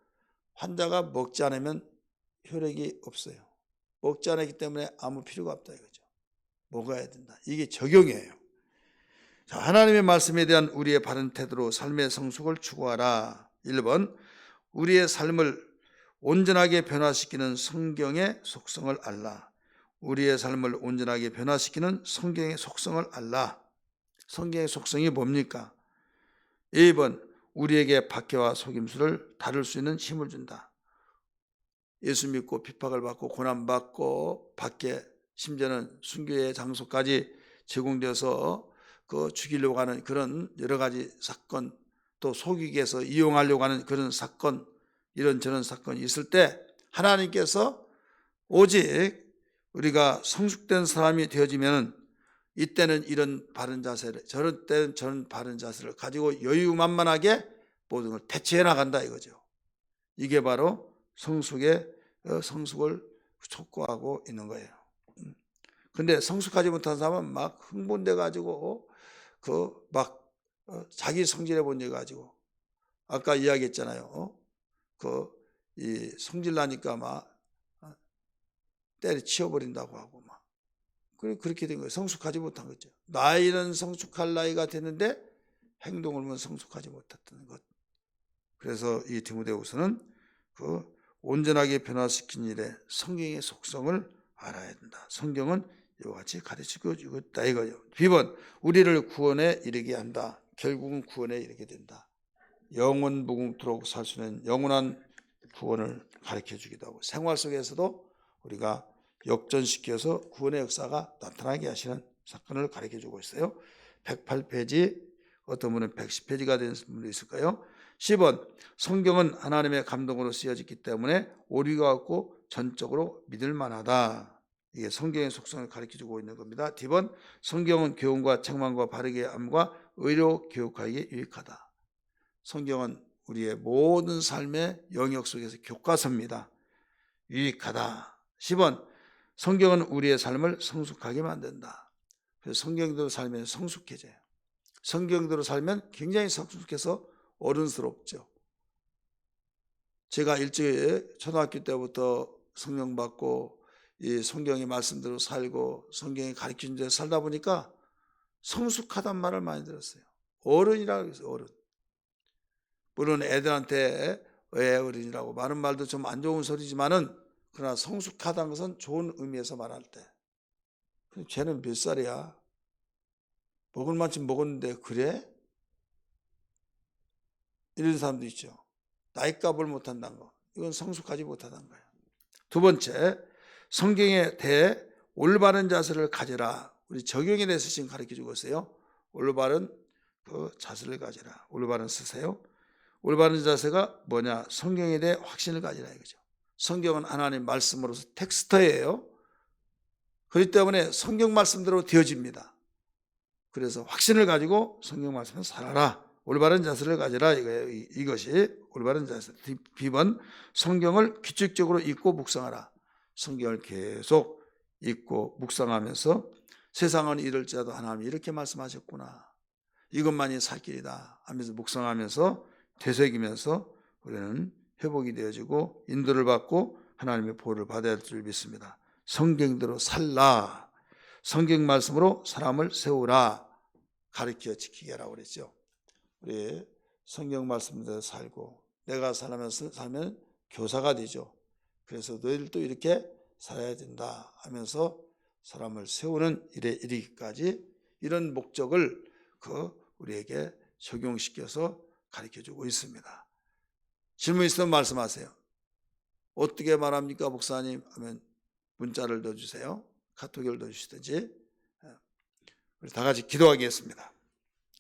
A: 환자가 먹지 않으면 효력이 없어요. 먹지 않았기 때문에 아무 필요가 없다 이거죠. 먹어야 된다. 이게 적용이에요. 자, 하나님의 말씀에 대한 우리의 바른 태도로 삶의 성숙을 추구하라. 1번, 우리의 삶을 온전하게 변화시키는 성경의 속성을 알라. 우리의 삶을 온전하게 변화시키는 성경의 속성을 알라. 성경의 속성이 뭡니까? 2번, 우리에게 박해와 속임수를 다룰 수 있는 힘을 준다. 예수 믿고 핍박을 받고 고난받고 박해, 심지어는 순교의 장소까지 제공되어서 그 죽이려고 하는 그런 여러 가지 사건, 또 속이기 위해서 이용하려고 하는 그런 사건, 이런저런 사건이 있을 때 하나님께서 오직 우리가 성숙된 사람이 되어지면 이때는 이런 바른 자세를, 저런 때는 저런 바른 자세를 가지고 여유만만하게 모든 걸 대처해 나간다 이거죠. 이게 바로 성숙을 촉구하고 있는 거예요. 근데 성숙하지 못한 사람은 막 흥분돼 가지고 자기 성질에 본여 가지고 아까 이야기했잖아요. 이 성질 나니까 막 때려치워 버린다고 하고 막 그렇게 된 거예요. 성숙하지 못한 거죠. 나이는 성숙할 나이가 됐는데 행동을 보면 성숙하지 못했던 것. 그래서 이 디모데후서는 온전하게 변화시킨 일에 성경의 속성을 알아야 된다. 성경은 이와 같이 가르치고 있다 이거예요. B번, 우리를 구원에 이르게 한다. 결국은 구원에 이르게 된다. 영원 무궁토록 살 수 있는 영원한 구원을 가르쳐 주기도 하고 생활 속에서도 우리가 역전시켜서 구원의 역사가 나타나게 하시는 사건을 가르쳐 주고 있어요. 108페이지, 어떤 분은 110페이지가 된 분도 있을까요? 10번, 성경은 하나님의 감동으로 쓰여졌기 때문에 오류가 없고 전적으로 믿을 만하다. 이게 성경의 속성을 가르쳐 주고 있는 겁니다. D번, 성경은 교훈과 책망과 바르게 함과 의로 교육하기에 유익하다. 성경은 우리의 모든 삶의 영역 속에서 교과서입니다. 유익하다. 10번, 성경은 우리의 삶을 성숙하게 만든다. 그래서 성경대로 살면 성숙해져요. 성경대로 살면 굉장히 성숙해서 어른스럽죠. 제가 일찍 초등학교 때부터 성령 받고 이 성경의 말씀대로 살고 성경이 가르친 대로 살다 보니까 성숙하단 말을 많이 들었어요. 어른이라고 그랬어요. 어른. 물론 애들한테 왜 어른이라고 말하는 말도 좀 안 좋은 소리지만은, 그러나 성숙하다는 것은 좋은 의미에서 말할 때, 쟤는 몇 살이야? 먹을 만큼 먹었는데 그래? 이런 사람도 있죠. 나이값을 못한다는 거, 이건 성숙하지 못하다는 거예요. 두 번째, 성경에 대해 올바른 자세를 가져라. 우리 적용에 대해서 지금 가르쳐주고 있어요. 올바른 그 자세를 가져라. 올바른 쓰세요. 올바른 자세가 뭐냐? 성경에 대해 확신을 가지라 이거죠. 성경은 하나님 말씀으로서 텍스트예요. 그렇기 때문에 성경 말씀대로 되어집니다. 그래서 확신을 가지고 성경 말씀을 살아라. 올바른 자세를 가지라 이거예요. 이것이 올바른 자세. B번, 성경을 규칙적으로 읽고 묵상하라. 성경을 계속 읽고 묵상하면서 세상은 이럴지라도 하나님이 이렇게 말씀하셨구나, 이것만이 살 길이다 하면서 묵상하면서 되새기면서 우리는 회복이 되어지고 인도를 받고 하나님의 보호를 받아야 할 줄 믿습니다. 성경대로 살라. 성경 말씀으로 사람을 세우라. 가르쳐 지키게 하라고 그랬죠. 우리 성경 말씀대로 살고 내가 살면 교사가 되죠. 그래서 너희들도 이렇게 살아야 된다 하면서 사람을 세우는 일에 이르기까지 이런 목적을 우리에게 적용시켜서 가르쳐주고 있습니다. 질문 있으면 말씀하세요. 어떻게 말합니까 목사님? 하면 문자를 넣어주세요. 카톡을 넣어주시든지. 우리 다 같이 기도하겠습니다.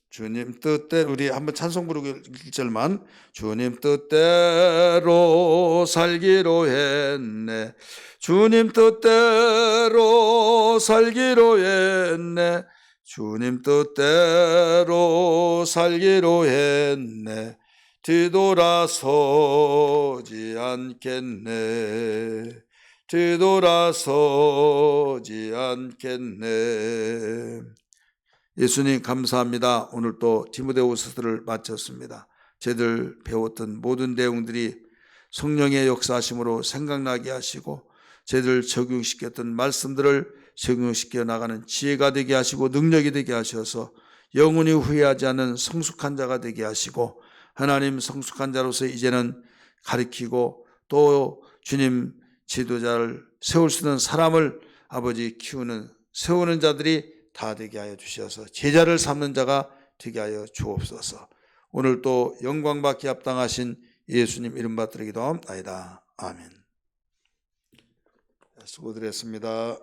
A: 주님 뜻대로, 우리 한번 찬송 부르고 1절만. 주님 뜻대로 살기로 했네. 주님 뜻대로 살기로 했네. 주님 뜻대로 살기로 했네. 뒤돌아서지 않겠네. 뒤돌아서지 않겠네. 예수님 감사합니다. 오늘 또 디모데후서를 마쳤습니다. 저희들 배웠던 모든 내용들이 성령의 역사하심으로 생각나게 하시고 저희들 적용시켰던 말씀들을 적용시켜 나가는 지혜가 되게 하시고 능력이 되게 하셔서 영원히 후회하지 않는 성숙한 자가 되게 하시고, 하나님 성숙한 자로서 이제는 가르치고 또 주님 지도자를 세울 수 있는 사람을 아버지 키우는 세우는 자들이 다 되게 하여 주셔서 제자를 삼는 자가 되게 하여 주옵소서. 오늘 또 영광받기 합당하신 예수님 이름 받들어 기도하옵나이다. 아멘. 수고드렸습니다.